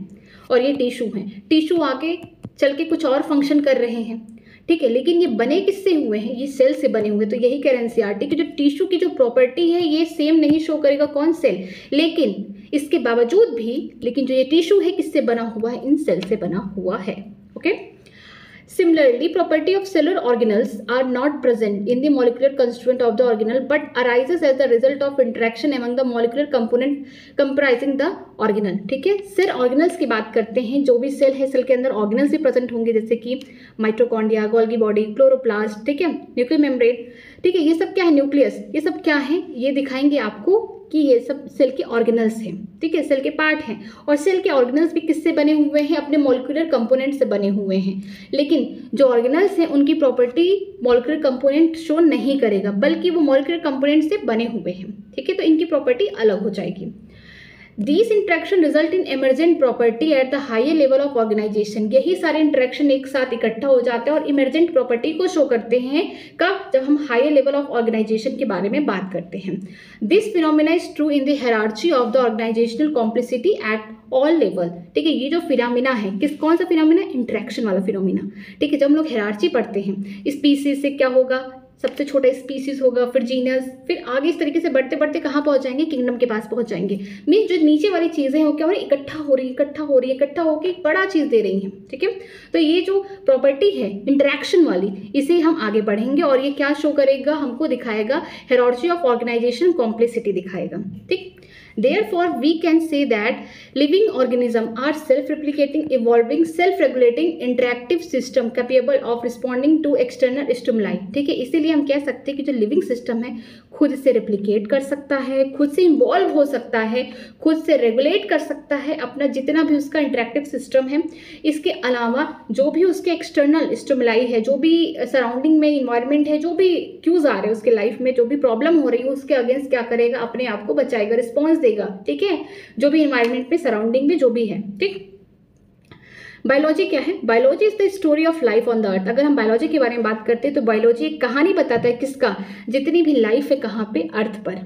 और ये टिश्यू हैं। टिश्यू आगे चल के कुछ और फंक्शन कर रहे हैं, ठीक है, लेकिन ये बने किससे हुए हैं? ये सेल से बने हुए। तो यही कह रहे हैं एनसीईआरटी कि जो टिश्यू की जो प्रॉपर्टी है ये सेम नहीं शो करेगा, कौन? सेल। लेकिन इसके बावजूद भी, लेकिन जो ये टिश्यू है किससे बना हुआ है? इन सेल से बना हुआ है। Okay, Similarly, property of cellular organelles are not present in the molecular constituent of the organelle but arises as the result of interaction among the molecular component comprising the organelle। ठीक है, cell organelles की बात करते हैं, जो भी cell है, cell के अंदर ऑर्गेनल्स भी प्रेजेंट होंगे, जैसे कि माइटोकॉन्ड्रिया, गोल्गी बॉडी, क्लोरोप्लास्ट, ठीक है, न्यूक्लियर मेम्ब्रेन, ठीक है, ये सब क्या है? न्यूक्लियस, ये सब क्या है? ये दिखाएंगे आपको कि ये सब सेल के ऑर्गेनल्स हैं, ठीक है, सेल के पार्ट हैं। और सेल के ऑर्गेनल्स भी किससे बने हुए हैं? अपने मॉलिक्यूलर कंपोनेंट से बने हुए हैं। लेकिन जो ऑर्गेनल्स हैं उनकी प्रॉपर्टी मॉलिक्यूलर कंपोनेंट शो नहीं करेगा, बल्कि वो मॉलिक्यूलर कंपोनेंट से बने हुए हैं, ठीक है, तो इनकी प्रॉपर्टी अलग हो जाएगी। These interaction result in emergent property at the higher level of organization। यही सारे इंटरेक्शन एक साथ इकट्ठा हो जाते हैं और इमर्जेंट प्रॉपर्टी को शो करते हैं। कब? जब हम हायर लेवल ऑफ ऑर्गेनाइजेशन के बारे में बात करते हैं। This phenomena is true in the hierarchy of the organisational complexity at all level. ठीक है, ये जो फिनोमिना है, कौन सा फिनोमिना? इंटरेक्शन वाला फिनोमिना। ठीक है, जब हम लोग हायरार्ची पढ़ते हैं, स्पीसीज से क्या होगा? सबसे छोटा स्पीसीज होगा, फिर जीनस, फिर आगे इस तरीके से बढ़ते बढ़ते कहाँ पहुँच जाएंगे? किंगडम के पास पहुँच जाएंगे। मीन्स जो नीचे वाली चीज़ें हैं वो क्या हो रही है? इकट्ठा हो रही है, इकट्ठा हो रही है, इकट्ठा होकर एक बड़ा चीज़ दे रही है। ठीक है, तो ये जो प्रॉपर्टी है इंटरेक्शन वाली, इसे हम आगे बढ़ेंगे और ये क्या शो करेगा? हमको दिखाएगा हायरार्ची ऑफ ऑर्गेनाइजेशन कॉम्प्लेक्सिटी दिखाएगा। ठीक, Therefore, we can say that living organisms are self-replicating, evolving, self-regulating, interactive system capable of responding to external stimuli। ठीक है, इसीलिए हम कह सकते हैं कि जो लिविंग सिस्टम है खुद से रेप्लिकेट कर सकता है, खुद से इन्वॉल्व हो सकता है, खुद से रेगुलेट कर सकता है अपना जितना भी उसका इंटरेक्टिव सिस्टम है। इसके अलावा जो भी उसके एक्सटर्नल स्टिमुलाई है, जो भी सराउंडिंग में इन्वायरमेंट है, जो भी क्यूज आ रहे हैं उसके लाइफ में, जो भी प्रॉब्लम हो रही है, उसके अगेंस्ट क्या करेगा? अपने आप को बचाएगा, रिस्पॉन्स देगा, ठीक है, जो भी इन्वायरमेंट में सराउंडिंग में जो भी है, ठीक। बायोलॉजी क्या है? Biology is the story of life on the अर्थ। अगर हम बायोलॉजी के बारे में बात करते हैं तो बायोलॉजी एक कहानी बताता है, किसका? जितनी भी लाइफ है कहाँ पे? अर्थ पर।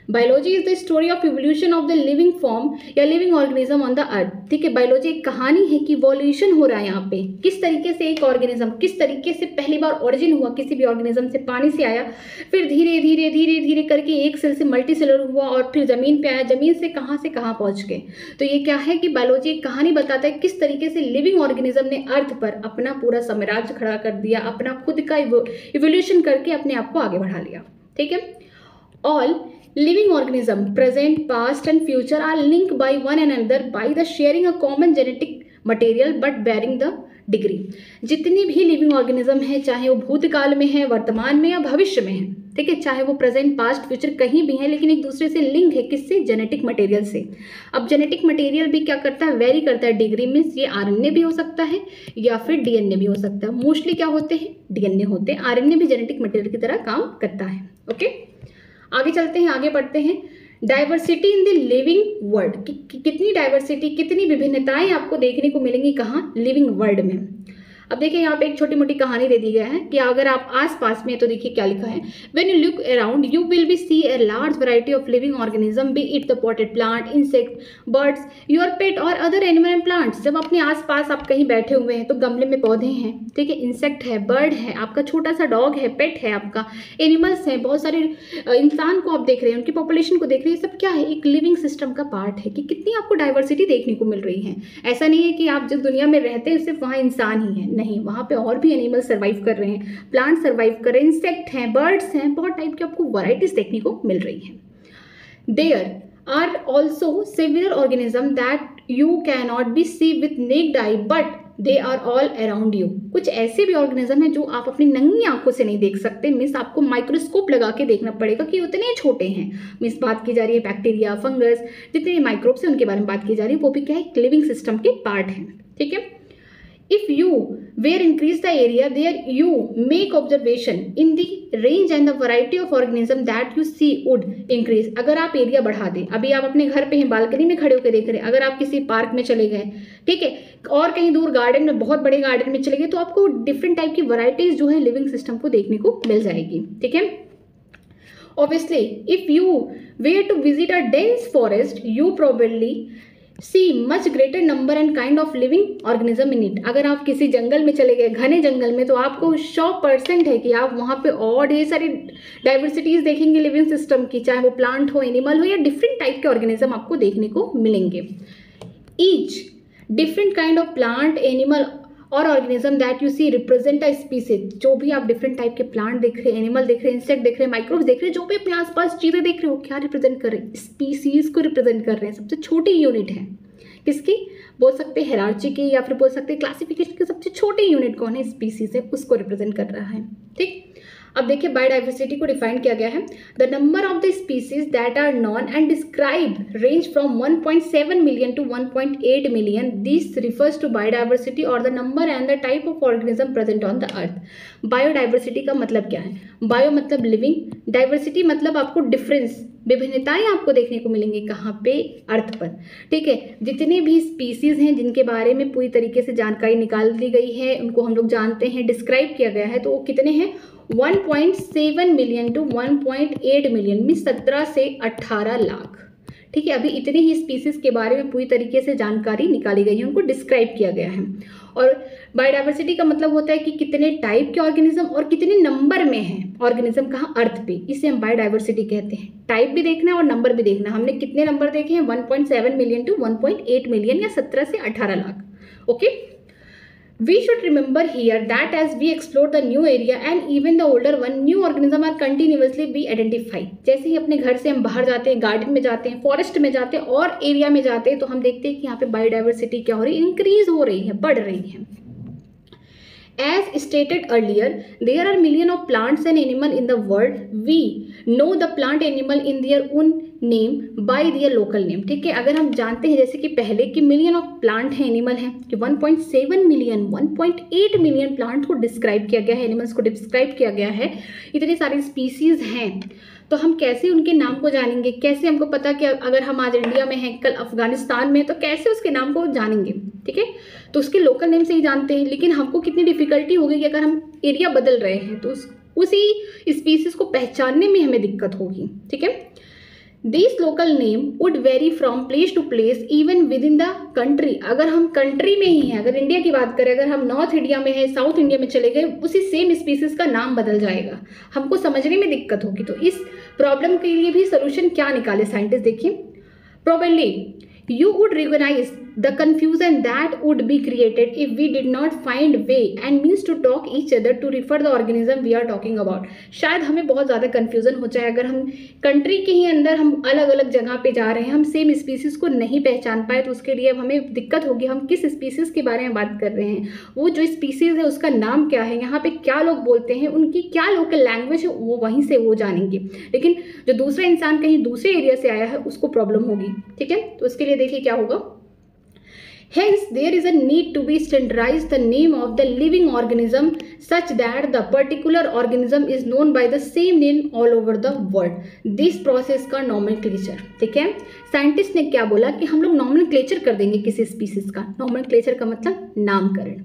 Biology is the story of evolution of the living form या living organism on the earth, ठीक है। बायोलॉजी एक कहानी है कि इवोल्यूशन हो रहा है यहाँ पे, किस तरीके से एक ऑर्गेनिज्म, किस तरीके से पहली बार ओरिजिन हुआ किसी भी ऑर्गेनिज्म से, पानी से आया, फिर धीरे धीरे धीरे धीरे करके एक सेल से मल्टी सेलर हुआ और फिर जमीन पे आया, जमीन से कहाँ पहुंच गए। तो ये क्या है कि बायोलॉजी एक कहानी बताता है किस तरीके से लिविंग ऑर्गेनिज्म ने अर्थ पर अपना पूरा साम्राज्य खड़ा कर दिया, अपना खुद का इवोल्यूशन करके अपने आप को आगे बढ़ा लिया, ठीक है। All living organism present past and future are linked by one another by the sharing a common genetic material but varying the degree। जितनी भी लिविंग ऑर्गेनिज्म है, चाहे वो भूतकाल में है, वर्तमान में या भविष्य में है, ठीक है, चाहे वो प्रेजेंट पास्ट फ्यूचर कहीं भी है, लेकिन एक दूसरे से लिंक है, किससे? जेनेटिक मटेरियल से। अब जेनेटिक मटेरियल भी क्या करता है? वेरी करता है डिग्री में। ये आरएनए भी हो सकता है या फिर डीएनए भी हो सकता है। मोस्टली क्या होते हैं? डीएनए होते हैं। आरएनए भी जेनेटिक मटेरियल की तरह काम करता है, ओके। आगे चलते हैं, आगे बढ़ते हैं। Diversity in the living world, कितनी डाइवर्सिटी, कितनी विभिन्नताएं आपको देखने को मिलेंगी कहाँ? लिविंग वर्ल्ड में। अब देखिए यहाँ पे एक छोटी मोटी कहानी दे दी गई है कि अगर आप आसपास में, तो देखिए क्या लिखा है, when you look around you will be see a large variety of living organism, be it the potted plant, insect, birds, your pet or other animal and plants. जब अपने आसपास आप कहीं बैठे हुए हैं तो गमले में पौधे हैं, ठीक है, इंसेक्ट है, बर्ड है, आपका छोटा सा डॉग है, पेट है, आपका एनिमल्स हैं, बहुत सारे इंसान को आप देख रहे हैं, उनकी पॉपुलेशन को देख रहे हैं, सब क्या है? एक लिविंग सिस्टम का पार्ट है कि कितनी आपको डाइवर्सिटी देखने को मिल रही है। ऐसा नहीं है कि आप जिस दुनिया में रहते हैं सिर्फ वहाँ इंसान ही है, नहीं, वहाँ पे और भी एनिमल सर्वाइव कर रहे हैं, प्लांट सर्वाइव कर रहे हैं, इंसेक्ट हैं, बर्ड्स हैं, बहुत टाइप की आपको वैरायटीज देखने को मिल रही हैं। There are also several organism that you can not be see with naked eye but they are all around you. कुछ ऐसे भी ऑर्गेनिज्म हैं जो आप अपनी नंगी आंखों से नहीं देख सकते, मीन्स आपको माइक्रोस्कोप लगा के देखना पड़ेगा कि उतने छोटे हैं। मीन्स बात की जा रही है बैक्टीरिया, फंगस, जितने माइक्रोब्स हैं उनके बारे में बात की जा रही है, वो भी क्या है? लिविंग सिस्टम के पार्ट हैं, ठीक है। If you were increase the area, there you make observation in the range and the variety of organism that you see would increase। अगर आप एरिया बढ़ा दें, अभी आप अपने घर पे हैं, बालकनी में खड़े होकर देख रहे हैं, अगर आप किसी पार्क में चले गए, ठीक है, और कहीं दूर गार्डन में, बहुत बड़े गार्डन में चले गए, तो आपको डिफरेंट टाइप की वैरायटीज जो है लिविंग सिस्टम को देखने को मिल जाएगी, ठीक है। Obviously, if you were to visit a dense forest, you probably see much greater number and kind of living organism in it. अगर आप किसी जंगल में चले गए, घने जंगल में, तो आपको 100% है कि आप वहाँ पे और ढेर सारी डाइवर्सिटीज देखेंगे लिविंग सिस्टम की, चाहे वो प्लांट हो, एनिमल हो, या डिफरेंट टाइप के ऑर्गेनिज्म आपको देखने को मिलेंगे। Each different kind of plant, animal or organism that you see represent a species. जो भी आप डिफरेंट टाइप के प्लांट देख रहे हैं, एनिमल देख रहे हैं, इंसेक्ट देख रहे हैं, माइक्रोब्स देख रहे हैं, जो भी अपने आसपास चीज़ें देख रहे हो, क्या रिप्रेजेंट कर रहे हैं? स्पीसीज को रिप्रेजेंट कर रहे हैं। सबसे छोटी यूनिट है किसकी? बोल सकते हैं हायरार्ची की, या फिर बोल सकते हैं क्लासिफिकेशन की सबसे छोटी यूनिट कौन है? स्पीसीज है, उसको रिप्रेजेंट कर रहा है, ठीक। अब देखिए बायोडाइवर्सिटी को डिफाइन किया गया है, the number of the species that are known and describe range from 1.7 million to 1.8 million. This refers to biodiversity or the number and the type of organism present on the earth. Biodiversity का मतलब क्या है? Bio मतलब living, diversity मतलब आपको difference, विभिन्नताएं आपको देखने को मिलेंगी कहाँ पे? अर्थ पर, ठीक है। जितने भी स्पीसीज हैं जिनके बारे में पूरी तरीके से जानकारी निकाल दी गई है, उनको हम लोग जानते हैं, डिस्क्राइब किया गया है, तो वो कितने हैं? 1.7 मिलियन टू 1.8 मिलियन, मीन 17 से 18 लाख, ठीक है। अभी इतनी ही स्पीसीज के बारे में पूरी तरीके से जानकारी निकाली गई है, उनको डिस्क्राइब किया गया है। और बायोडाइवर्सिटी का मतलब होता है कि कितने टाइप के ऑर्गेनिज्म और कितने नंबर में है ऑर्गेनिज्म कहाँ? अर्थ पे, इसे हम बायोडाइवर्सिटी कहते हैं। टाइप भी देखना है और नंबर भी देखना। हमने कितने नंबर देखे हैं? 1.7 मिलियन टू 1.8 मिलियन, या 17 से 18 lakh, okay. We should remember here that as we explore the new area and even the older one, new organisms are continuously be identified। जैसे ही अपने घर से हम बाहर जाते हैं, गार्डन में जाते हैं, फॉरेस्ट में जाते हैं और एरिया में जाते हैं, तो हम देखते हैं कि यहाँ पे बायोडाइवर्सिटी क्या हो रही है? इंक्रीज हो रही है, बढ़ रही है। As stated earlier, there are millions of plants and animals in the world. We know the plant animal in their own name by their local name, ठीक है। अगर हम जानते हैं जैसे कि पहले कि मिलियन ऑफ प्लांट है, एनिमल हैं, कि 1.7 मिलियन, 1.8 मिलियन प्लांट को डिस्क्राइब किया गया है, एनिमल्स को डिस्क्राइब किया गया है, इतनी सारी स्पीसीज हैं, तो हम कैसे उनके नाम को जानेंगे, कैसे हमको पता कि अगर हम आज इंडिया में हैं, कल अफगानिस्तान में, तो कैसे उसके नाम को जानेंगे, ठीक है। तो उसके लोकल नेम से ही जानते हैं, लेकिन हमको कितनी डिफिकल्टी होगी कि अगर हम एरिया बदल रहे हैं तो उसी स्पीसीज को पहचानने में हमें दिक्कत होगी, ठीक है। This local name would vary from place to place even with in the country. अगर हम कंट्री में ही हैं, अगर इंडिया की बात करें, अगर हम नॉर्थ इंडिया में हैं, साउथ इंडिया में चले गए, उसी सेम स्पीसीज का नाम बदल जाएगा, हमको समझने में दिक्कत होगी। तो इस प्रॉब्लम के लिए भी सोल्यूशन क्या निकाले साइंटिस्ट, देखिए। Probably you would recognize the confusion that would be created if we did not find way and means to talk each other to refer the organism we are talking about। शायद हमें बहुत ज़्यादा confusion हो जाए अगर हम country के ही अंदर हम अलग अलग जगह पे जा रहे हैं, हम सेम स्पीसीज़ को नहीं पहचान पाए, तो उसके लिए अब हमें दिक्कत होगी हम किस स्पीसीज़ के बारे में बात कर रहे हैं, वो जो स्पीसीज़ है उसका नाम क्या है, यहाँ पे क्या लोग बोलते हैं, उनकी क्या लोकल लैंग्वेज है, वो वहीं से वो जानेंगे। लेकिन जो दूसरा इंसान कहीं दूसरे एरिया से आया है उसको प्रॉब्लम होगी, ठीक है। तो उसके लिए देखिए क्या होगा। Hence, there is a need to be standardize the name of the living organism such that the particular organism is known by the same name all over the world. This process का nomenclature, ठीक है। Scientist ने क्या बोला कि हम लोग nomenclature कर देंगे किसी स्पीसीज का। नॉमेनक्लेचर का मतलब नामकरण,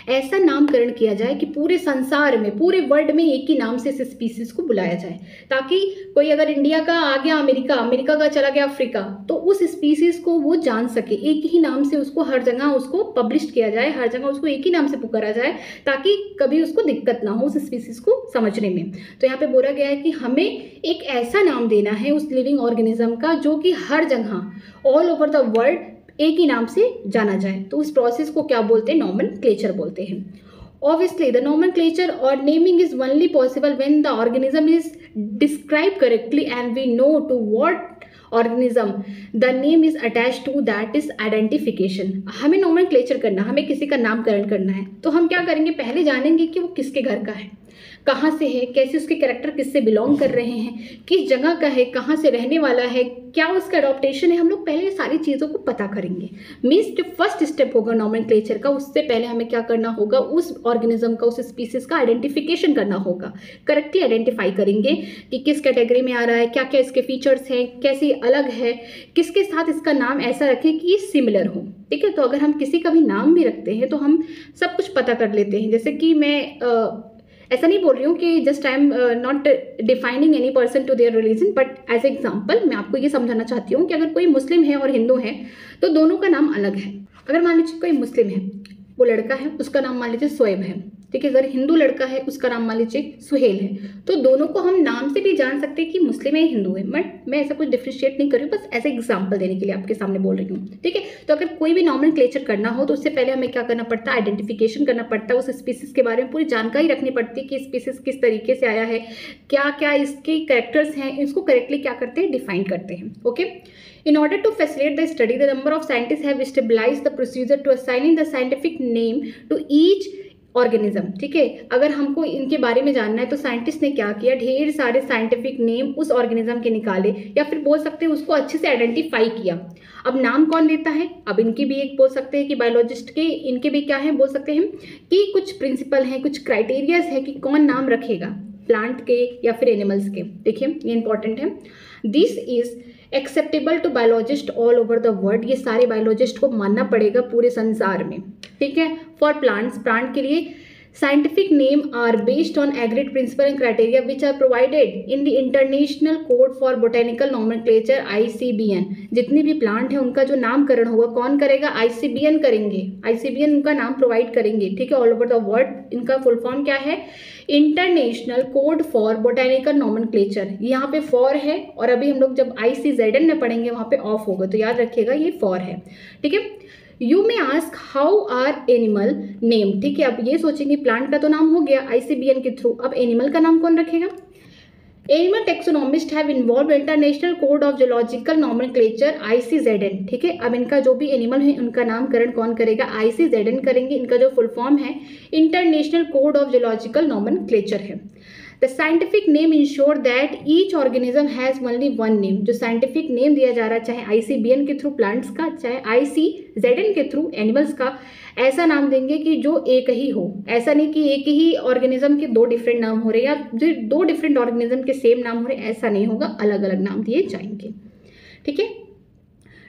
ऐसा नामकरण किया जाए कि पूरे संसार में, पूरे वर्ल्ड में एक ही नाम से इस स्पीसीज को बुलाया जाए, ताकि कोई अगर इंडिया का आ गया अमेरिका, अमेरिका का चला गया अफ्रीका, तो उस स्पीसीज को वो जान सके, एक ही नाम से उसको हर जगह उसको पब्लिश किया जाए, हर जगह उसको एक ही नाम से पुकारा जाए, ताकि कभी उसको दिक्कत ना हो उस स्पीसीज को समझने में। तो यहाँ पे बोला गया है कि हमें एक ऐसा नाम देना है उस लिविंग ऑर्गेनिज्म का जो कि हर जगह ऑल ओवर द वर्ल्ड एक ही नाम से जाना जाए। तो उस प्रोसेस को क्या बोलते हैं, नॉमेनक्लेचर बोलते हैं। Obviously, the nomenclature or naming is only possible when the organism is described correctly and we know to what organism the name is attached to, that is identification। हमें nomenclature करना, हमें किसी का नामकरण करना है, तो हम क्या करेंगे, पहले जानेंगे कि वो किसके घर का है, कहाँ से है, कैसे उसके कैरेक्टर किससे बिलोंग कर रहे हैं, किस जगह का है, कहाँ से रहने वाला है, क्या उसका अडॉप्टेशन है, हम लोग पहले सारी चीज़ों को पता करेंगे। मीन्स जो फर्स्ट स्टेप होगा नॉमेनक्लेचर का, उससे पहले हमें क्या करना होगा, उस ऑर्गेनिज्म का, उस स्पीसीज का आइडेंटिफिकेशन करना होगा। करेक्टली आइडेंटिफाई करेंगे कि किस कैटेगरी में आ रहा है, क्या क्या इसके फीचर्स हैं, कैसे अलग है, किसके साथ इसका नाम ऐसा रखें कि ये सिमिलर हो, ठीक है। तो अगर हम किसी का भी नाम भी रखते हैं तो हम सब कुछ पता कर लेते हैं। जैसे कि मैं ऐसा नहीं बोल रही हूँ कि just I am not defining any person to their religion, but as example मैं आपको ये समझाना चाहती हूँ कि अगर कोई मुस्लिम है और हिंदू है तो दोनों का नाम अलग है। अगर मान लीजिए कोई मुस्लिम है, वो लड़का है, उसका नाम मान लीजिए शोएब है, ठीक है। अगर हिंदू लड़का है, उसका नाम मान लीजिए सुहेल है, तो दोनों को हम नाम से भी जान सकते हैं कि मुस्लिम है हिंदू है। बट मैं ऐसा कुछ डिफ्रेंशिएट नहीं कर रही हूँ, बस ऐसे एग्जांपल देने के लिए आपके सामने बोल रही हूँ, ठीक है। तो अगर कोई भी नॉमेनक्लेचर करना हो तो उससे पहले हमें क्या करना पड़ता है, आइडेंटिफिकेशन करना पड़ता है, उस स्पीसीज के बारे में पूरी जानकारी रखनी पड़ती है कि स्पीसीज किस तरीके से आया है, क्या क्या इसके कैरेक्टर्स हैं, इसको करेक्टली क्या करते हैं, डिफाइन करते हैं, okay. In order to facilitate the study, the number of scientists have established the procedure to assigning the scientific name to each organism, ठीक है। अगर हमको इनके बारे में जानना है तो साइंटिस्ट ने क्या किया, ढेर सारे साइंटिफिक नेम उस ऑर्गेनिज्म के निकाले, या फिर बोल सकते हैं उसको अच्छे से आइडेंटिफाई किया। अब नाम कौन देता है, अब इनकी भी एक बोल सकते हैं कि बायोलॉजिस्ट के इनके भी क्या है, बोल सकते हैं कि कुछ प्रिंसिपल हैं, कुछ क्राइटेरियाज है कि कौन नाम रखेगा, प्लांट के या फिर एनिमल्स के। देखिए ये इंपॉर्टेंट है। This is acceptable to biologist all over the world, ये सारे बायोलॉजिस्ट को मानना पड़ेगा पूरे संसार में, ठीक है। फॉर प्लांट्स, प्लांट के लिए scientific name are based on agreed principle and criteria which are provided in the international code for botanical nomenclature ICBN। जितने भी प्लांट हैं उनका जो नामकरण होगा कौन करेगा, ICBN करेंगे, ICBN उनका नाम प्रोवाइड करेंगे, ठीक है, ऑल ओवर द वर्ल्ड। इनका फुल फॉर्म क्या है, international code for botanical nomenclature. यहाँ पे फॉर है, और अभी हम लोग जब ICZN में पढ़ेंगे वहाँ पे ऑफ होगा, तो याद रखिएगा ये फॉर है, ठीक है। You may ask how are animal name, ठीक है। अब ये सोचेंगे प्लांट का तो नाम हो गया ICBN के थ्रू, अब एनिमल का नाम कौन रखेगा। Animal taxonomist have involve international code of zoological nomenclature ICZN, ठीक है। अब इनका जो भी एनिमल है उनका नामकरण कौन करेगा, ICZN करेंगे। इनका जो फुल फॉर्म है international code of zoological nomenclature है। The scientific name ensure that each organism has only one name. जो साइंटिफिक नेम दिया जा रहा है, चाहे ICBN के थ्रू प्लांट्स का, चाहे ICZN के थ्रू एनिमल्स का, ऐसा नाम देंगे कि जो एक ही हो। ऐसा नहीं कि एक ही ऑर्गेनिज्म के दो डिफरेंट नाम हो रहे या दो डिफरेंट ऑर्गेनिज्म के सेम नाम हो रहे, ऐसा नहीं होगा, अलग अलग नाम दिए जाएंगे। ठीक है।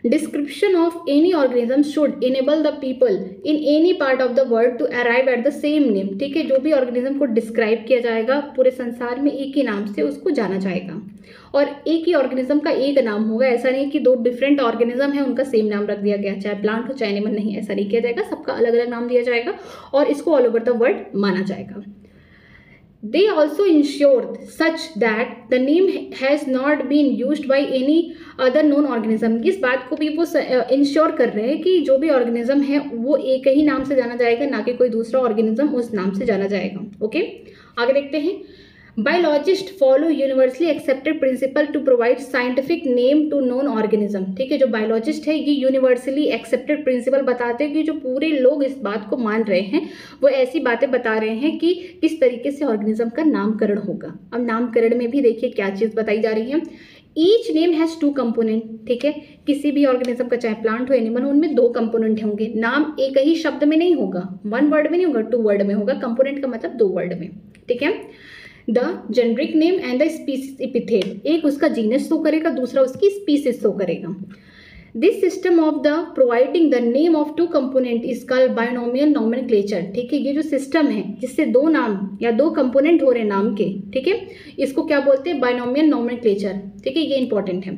Description of any organism should enable the people in any part of the world to arrive at the same name. ठीक है, जो भी ऑर्गेनिज्म को डिस्क्राइब किया जाएगा पूरे संसार में एक ही नाम से उसको जाना जाएगा, और एक ही ऑर्गेनिज्म का एक नाम होगा। ऐसा नहीं कि दो डिफरेंट ऑर्गेनिज्म है उनका सेम नाम रख दिया गया, चाहे प्लांट हो चाहे एनिमल, नहीं, ऐसा नहीं किया जाएगा, सबका अलग अलग नाम दिया जाएगा और इसको ऑल ओवर द वर्ल्ड माना जाएगा। They also ensure such that the name has not been used by any other known organism। इस बात को भी वो इंश्योर कर रहे हैं कि जो भी ऑर्गेनिज्म है वो एक ही नाम से जाना जाएगा, ना कि कोई दूसरा ऑर्गेनिज्म उस नाम से जाना जाएगा। ओके, आगे देखते हैं। Biologist follow universally accepted principle to provide scientific name to known organism. ठीक है, जो बायोलॉजिस्ट है ये यूनिवर्सली एक्सेप्टेड प्रिंसिपल बताते हैं कि जो पूरे लोग इस बात को मान रहे हैं वो ऐसी बातें बता रहे हैं कि किस तरीके से ऑर्गेनिज्म का नामकरण होगा। अब नामकरण में भी देखिए क्या चीज़ बताई जा रही है। Each name has two component. ठीक है, किसी भी ऑर्गेनिज्म का चाहे प्लांट हो एनिमल हो, उनमें दो कंपोनेंट होंगे। नाम एक ही शब्द में नहीं होगा, वन वर्ड में नहीं होगा, टू वर्ड में होगा। कंपोनेंट का मतलब दो वर्ड में। ठीक है, the generic name and the species epithet. एक उसका जीनस शो करेगा, दूसरा उसकी स्पीसीज शो करेगा। This system of the providing the name of two component is called binomial nomenclature. ठीक है, ये जो सिस्टम है जिससे दो नाम या दो कंपोनेंट हो रहे हैं नाम के, ठीक है, इसको क्या बोलते हैं? Binomial nomenclature. ठीक है, ये इंपॉर्टेंट है।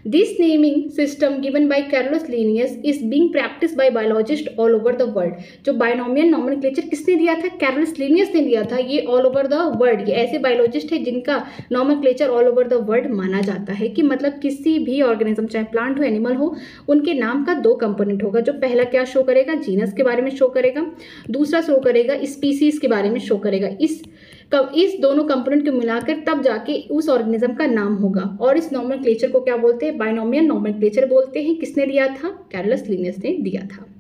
This naming system given by Carlos Linnaeus is being practice by biologist all over the world. जो बायनोमियल नोमेनक्लेचर किसने दिया था? कार्लोस लिनियस ने दिया था। ये ऑल ओवर द वर्ल्ड, ये ऐसे बायोलॉजिस्ट है जिनका nomenclature all over the world माना जाता है कि मतलब किसी भी ऑर्गेनिज्म चाहे प्लांट हो एनिमल हो, उनके नाम का दो कंपोनेंट होगा। जो पहला क्या शो करेगा? जीनस के बारे में शो करेगा, दूसरा शो करेगा स्पीसीज के बारे में शो करेगा। इस दोनों कंपोनेंट को मिलाकर तब जाके उस ऑर्गेनिज्म का नाम होगा। और इस नोमेनक्लेचर को क्या बोलते हैं? बायनोमियल नोमेनक्लेचर बोलते हैं। किसने दिया था? कार्लोस लिनियस ने दिया था।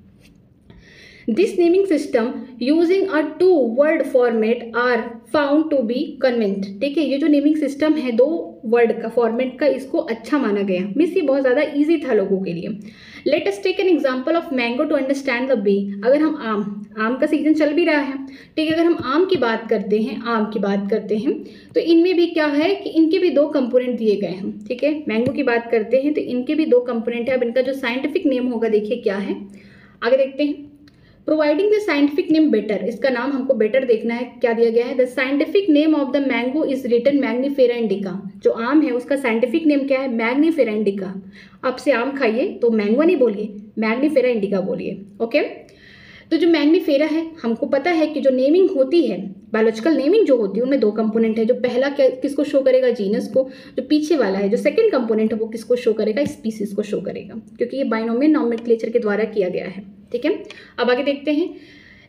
This naming system using a two-word format are found to be convenient। ठीक है, ये जो नेमिंग सिस्टम है दो वर्ड का फॉर्मेट का, इसको अच्छा माना गया। मीन्स ये बहुत ज़्यादा इजी था लोगों के लिए। Let us take an example of mango to understand the be. अगर हम आम का सीजन चल भी रहा है, ठीक है, अगर हम आम की बात करते हैं तो इनमें भी क्या है कि इनके भी दो कंपोनेंट दिए गए हैं। ठीक है, मैंगो की बात करते हैं तो इनके भी दो कंपोनेंट है। अब इनका जो साइंटिफिक नेम होगा देखिए क्या है, आगे देखते हैं। Providing the scientific name better, इसका नाम हमको बेटर देखना है। क्या दिया गया है? The scientific name of the mango is written Mangifera indica. जो आम है उसका साइंटिफिक नेम क्या है? Mangifera indica. अब से आम खाइए तो मैंगो नहीं बोलिए, मैग्नीफेरा इंडिका बोलिए। ओके, तो जो मैग्नीफेरा है, हमको पता है कि जो नेमिंग होती है, बायोलॉजिकल नेमिंग जो होती है, उनमें दो कंपोनेंट है। जो पहला किसको शो करेगा? जीनस को। जो पीछे वाला है जो सेकंड कंपोनेंट है वो किसको शो करेगा? स्पीसीज को शो करेगा, क्योंकि ये बायनोमियल नोमेनक्लेचर के द्वारा किया गया है। ठीक है, अब आगे देखते हैं।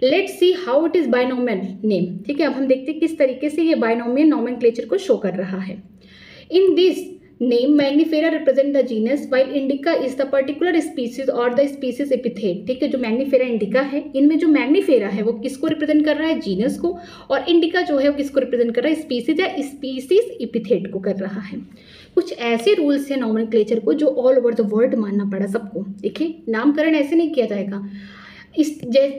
Let's see how it is binomial name. ठीक है, अब हम देखते हैं किस तरीके से ये बायनोमियल नोमेनक्लेचर को शो कर रहा है। In this name Mangifera represent the genus while indica is the particular species और द स्पीसीज एपिथेट। ठीक है, जो मैग्नीफेरा इंडिका है, इनमें जो मैग्नीफेरा है वो किसको रिप्रेजेंट कर रहा है? जीनस को। और इंडिका जो है वो किसको रिप्रेजेंट कर रहा है? स्पीसीज या स्पीसीज एपिथेट को कर रहा है। कुछ ऐसे रूल्स हैं नोमेनक्लेचर को जो ऑल ओवर द वर्ल्ड मानना पड़ा सबको। देखिए, नामकरण ऐसे नहीं किया जाएगा।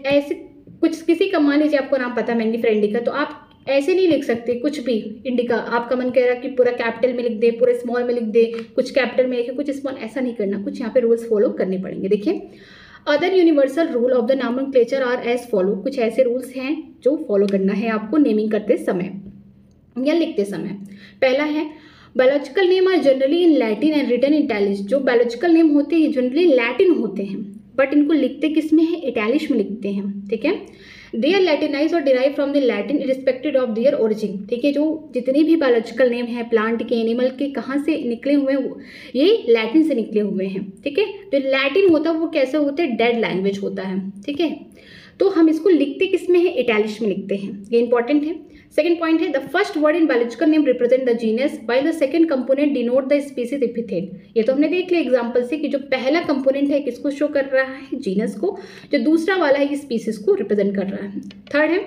ऐसे कुछ किसी का मान लीजिए आपको नाम पता है मैग्नीफेरा इंडिका, तो आप ऐसे नहीं लिख सकते कुछ भी इंडिका। आपका मन कह रहा है कि पूरा कैपिटल में लिख दे, पूरा स्मॉल में लिख दे, कुछ कैपिटल में लिखे, कुछ स्मॉल, ऐसा नहीं करना। कुछ यहाँ पे रूल्स फॉलो करने पड़ेंगे। देखिए, other universal rule of the nomenclature are as follow. कुछ ऐसे रूल्स हैं जो फॉलो करना है आपको नेमिंग करते समय या लिखते समय। पहला है, biological name are generally in Latin and written in italics. जो बायोलॉजिकल नेम होते हैं जनरली लैटिन होते हैं, बट इनको लिखते किस में है? इटैलिश में लिखते हैं। ठीक है, दे आर लैटिनाइज और derive from the Latin irrespective of their origin. ठीक है, जो जितने भी बायोलॉजिकल नेम है प्लांट के, एनिमल के, कहाँ से निकले हुए हैं? ये लैटिन से निकले हुए हैं। ठीक है, तो लैटिन होता है वो कैसे होते हैं? डेड लैंग्वेज होता है। ठीक है, तो हम इसको लिखते किस में है? इटैलिश में लिखते हैं। ये इंपॉर्टेंट है। सेकंड पॉइंट है, the first word in biological name represent the genus while the second component denote the species epithet. ये तो हमने देख लिया एग्जांपल से कि जो पहला कंपोनेंट है किसको शो कर रहा है? जीनस को। जो दूसरा वाला है ये स्पीसीज को रिप्रेजेंट कर रहा है। थर्ड है,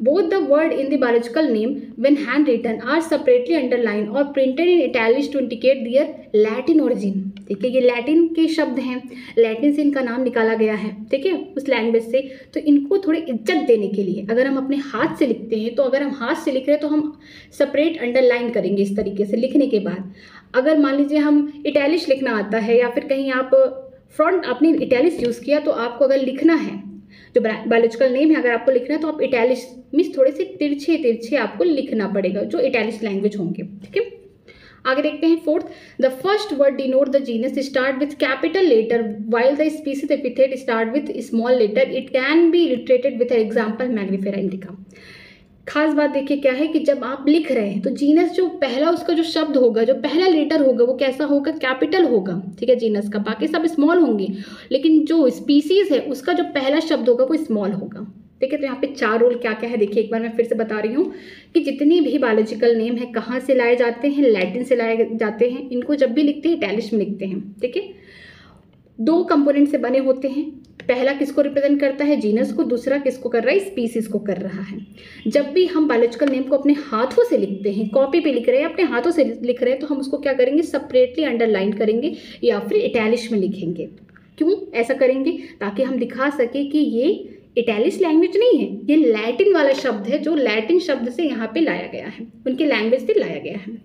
both the word in the biological name when handwritten are separately underlined or printed in italics to indicate their Latin origin. ठीक है, ये लैटिन के शब्द हैं, लैटिन से इनका नाम निकाला गया है, ठीक है, उस लैंग्वेज से। तो इनको थोड़ी इज्जत देने के लिए अगर हम अपने हाथ से लिखते हैं, तो अगर हम हाथ से लिख रहे हैं तो हम सेपरेट अंडरलाइन करेंगे इस तरीके से लिखने के बाद। अगर मान लीजिए हम इटैलिश लिखना आता है या फिर कहीं आप फ्रंट आपने इटैलिश यूज़ किया, तो आपको अगर लिखना है जो बायोलॉजिकल नेम है, अगर आपको लिखना है तो आप इटैलिश मीन्स थोड़े से तिरछे तिरछे आपको लिखना पड़ेगा, जो इटैलिश लैंग्वेज होंगे। ठीक है, आगे देखते हैं fourth, the first word denote the genus start with capital letter while the species epithet start with small letter. It can be illustrated with example Mangifera indica. खास बात देखिए क्या है कि जब आप लिख रहे हैं तो जीनस जो पहला उसका जो शब्द होगा, जो पहला लेटर होगा, वो कैसा होगा, कैपिटल होगा। ठीक है, जीनस का, बाकी सब स्मॉल होंगे, लेकिन जो स्पीसीज है उसका जो पहला शब्द होगा वो स्मॉल होगा। ठीक है, तो यहाँ पे 4 रूल क्या क्या है देखिए, एक बार मैं फिर से बता रही हूँ कि जितनी भी बायोलॉजिकल नेम है कहाँ से लाए जाते हैं, लैटिन से लाए जाते हैं। इनको जब भी लिखते हैं इटैलिश में लिखते हैं। ठीक है, 2 कंपोनेंट से बने होते हैं, पहला किसको रिप्रेजेंट करता है, जीनस को, दूसरा किसको कर रहा है, स्पीसीज को कर रहा है। जब भी हम बायोलॉजिकल नेम को अपने हाथों से लिखते हैं, कॉपी पे लिख रहे हैं, अपने हाथों से लिख रहे हैं, तो हम उसको क्या करेंगे, सेपरेटली अंडरलाइन करेंगे या फिर इटैलिश में लिखेंगे। क्यों ऐसा करेंगे, ताकि हम दिखा सके कि ये इटैलिश लैंग्वेज नहीं है, ये लैटिन वाला शब्द है, जो लैटिन शब्द से यहाँ पे लाया गया है, उनके लैंग्वेज से लाया गया है।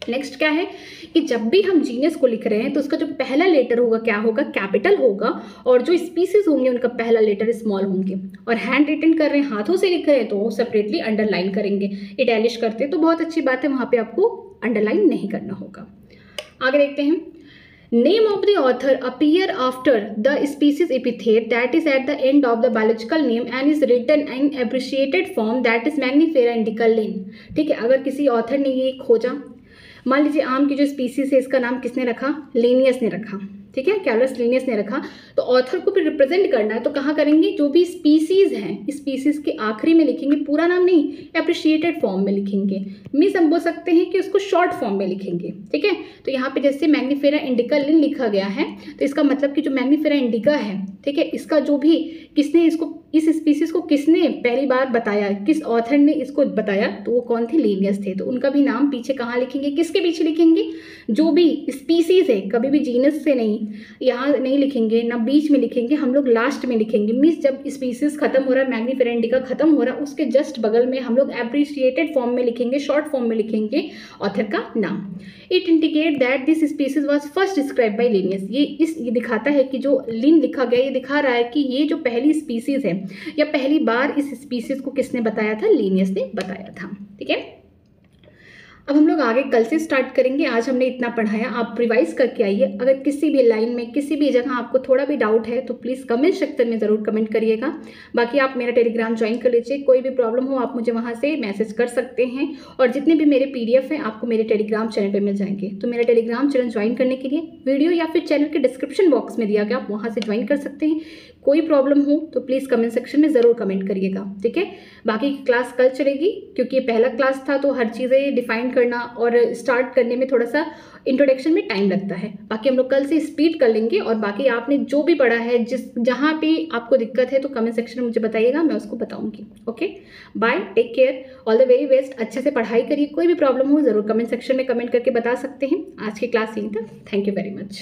नेक्स्ट क्या है कि जब भी हम जीनस को लिख रहे हैं तो उसका जो पहला लेटर होगा क्या होगा, कैपिटल होगा, और जो स्पीसीज होंगे उनका पहला लेटर स्मॉल होंगे। और हैंड रिटन कर रहे हैं, हाथों से लिख रहे हैं, तो वो सेपरेटली अंडरलाइन करेंगे। इटैलिश करते हैं तो बहुत अच्छी बात है, वहाँ पे आपको अंडरलाइन नहीं करना होगा। आगे देखते हैं, Name of the author appear after the species epithet that is at the end of the biological name and is written in abbreviated form that is Magnifera indica Lin। ठीक है, अगर किसी ऑथर ने ये खोजा, मान लीजिए आम की जो स्पीसीज है इसका नाम किसने रखा, लिनियस ने रखा। ठीक है, कैलस लिनियस ने रखा, तो ऑथर को भी रिप्रेजेंट करना है तो कहाँ करेंगे, जो भी स्पीसीज हैं स्पीसीज के आखिरी में लिखेंगे, पूरा नाम नहीं, एप्रिशिएटेड फॉर्म में लिखेंगे। मीन्स हम बोल सकते हैं कि उसको शॉर्ट फॉर्म में लिखेंगे। ठीक है, तो यहाँ पे जैसे मैग्निफेरा इंडिका लिन लिखा गया है, तो इसका मतलब कि जो मैग्निफेरा इंडिका है, ठीक है, इसका जो भी किसने इसको, इस स्पीसीज को किसने पहली बार बताया, किस ऑथर ने इसको बताया, तो वो कौन थे, लिनियस थे। तो उनका भी नाम पीछे कहाँ लिखेंगे, किसके पीछे लिखेंगे, जो भी स्पीसीज है, कभी भी जीनस से नहीं, यहाँ नहीं लिखेंगे, ना बीच में लिखेंगे, हम लोग लास्ट में लिखेंगे। मीन्स जब स्पीसीज खत्म हो रहा है, मैग्निफेरा इंडिका खत्म हो रहा है, उसके जस्ट बगल में हम लोग एब्रिशिएटेड फॉर्म में लिखेंगे, शॉर्ट फॉर्म में लिखेंगे ऑथर का नाम। It indicate that this species was first describe by Linnaeus. ये दिखाता है कि जो लिन लिखा गया, ये दिखा रहा है कि ये जो पहली स्पीसीज है या पहली बार इस स्पीसीज को किसने बताया था, लिनियस ने बताया था। ठीक है, अब हम लोग आगे कल से स्टार्ट करेंगे। आज हमने इतना पढ़ाया, आप रिवाइज करके आइए। अगर किसी भी लाइन में, किसी भी जगह आपको थोड़ा भी डाउट है तो प्लीज़ कमेंट सेक्शन में ज़रूर कमेंट करिएगा। बाकी आप मेरा टेलीग्राम ज्वाइन कर लीजिए, कोई भी प्रॉब्लम हो आप मुझे वहाँ से मैसेज कर सकते हैं, और जितने भी मेरे PDF हैं आपको मेरे टेलीग्राम चैनल पर मिल जाएंगे। तो मेरा टेलीग्राम चैनल ज्वाइन करने के लिए वीडियो या फिर चैनल के डिस्क्रिप्शन बॉक्स में दिया गया, आप वहाँ से ज्वाइन कर सकते हैं। कोई प्रॉब्लम हो तो प्लीज़ कमेंट सेक्शन में ज़रूर कमेंट करिएगा। ठीक है, बाकी की क्लास कल चलेगी, क्योंकि ये पहला क्लास था तो हर चीज़ें डिफाइन करना और स्टार्ट करने में थोड़ा सा इंट्रोडक्शन में टाइम लगता है। बाकी हम लोग कल से स्पीड कर लेंगे, और बाकी आपने जो भी पढ़ा है, जहाँ पे आपको दिक्कत है तो कमेंट सेक्शन में मुझे बताइएगा, मैं उसको बताऊंगी। Okay, bye, take care, all the very best. अच्छे से पढ़ाई करिए, कोई भी प्रॉब्लम हो ज़रूर कमेंट सेक्शन में कमेंट करके बता सकते हैं। आज की क्लास यहीं तक, थैंक यू वेरी मच।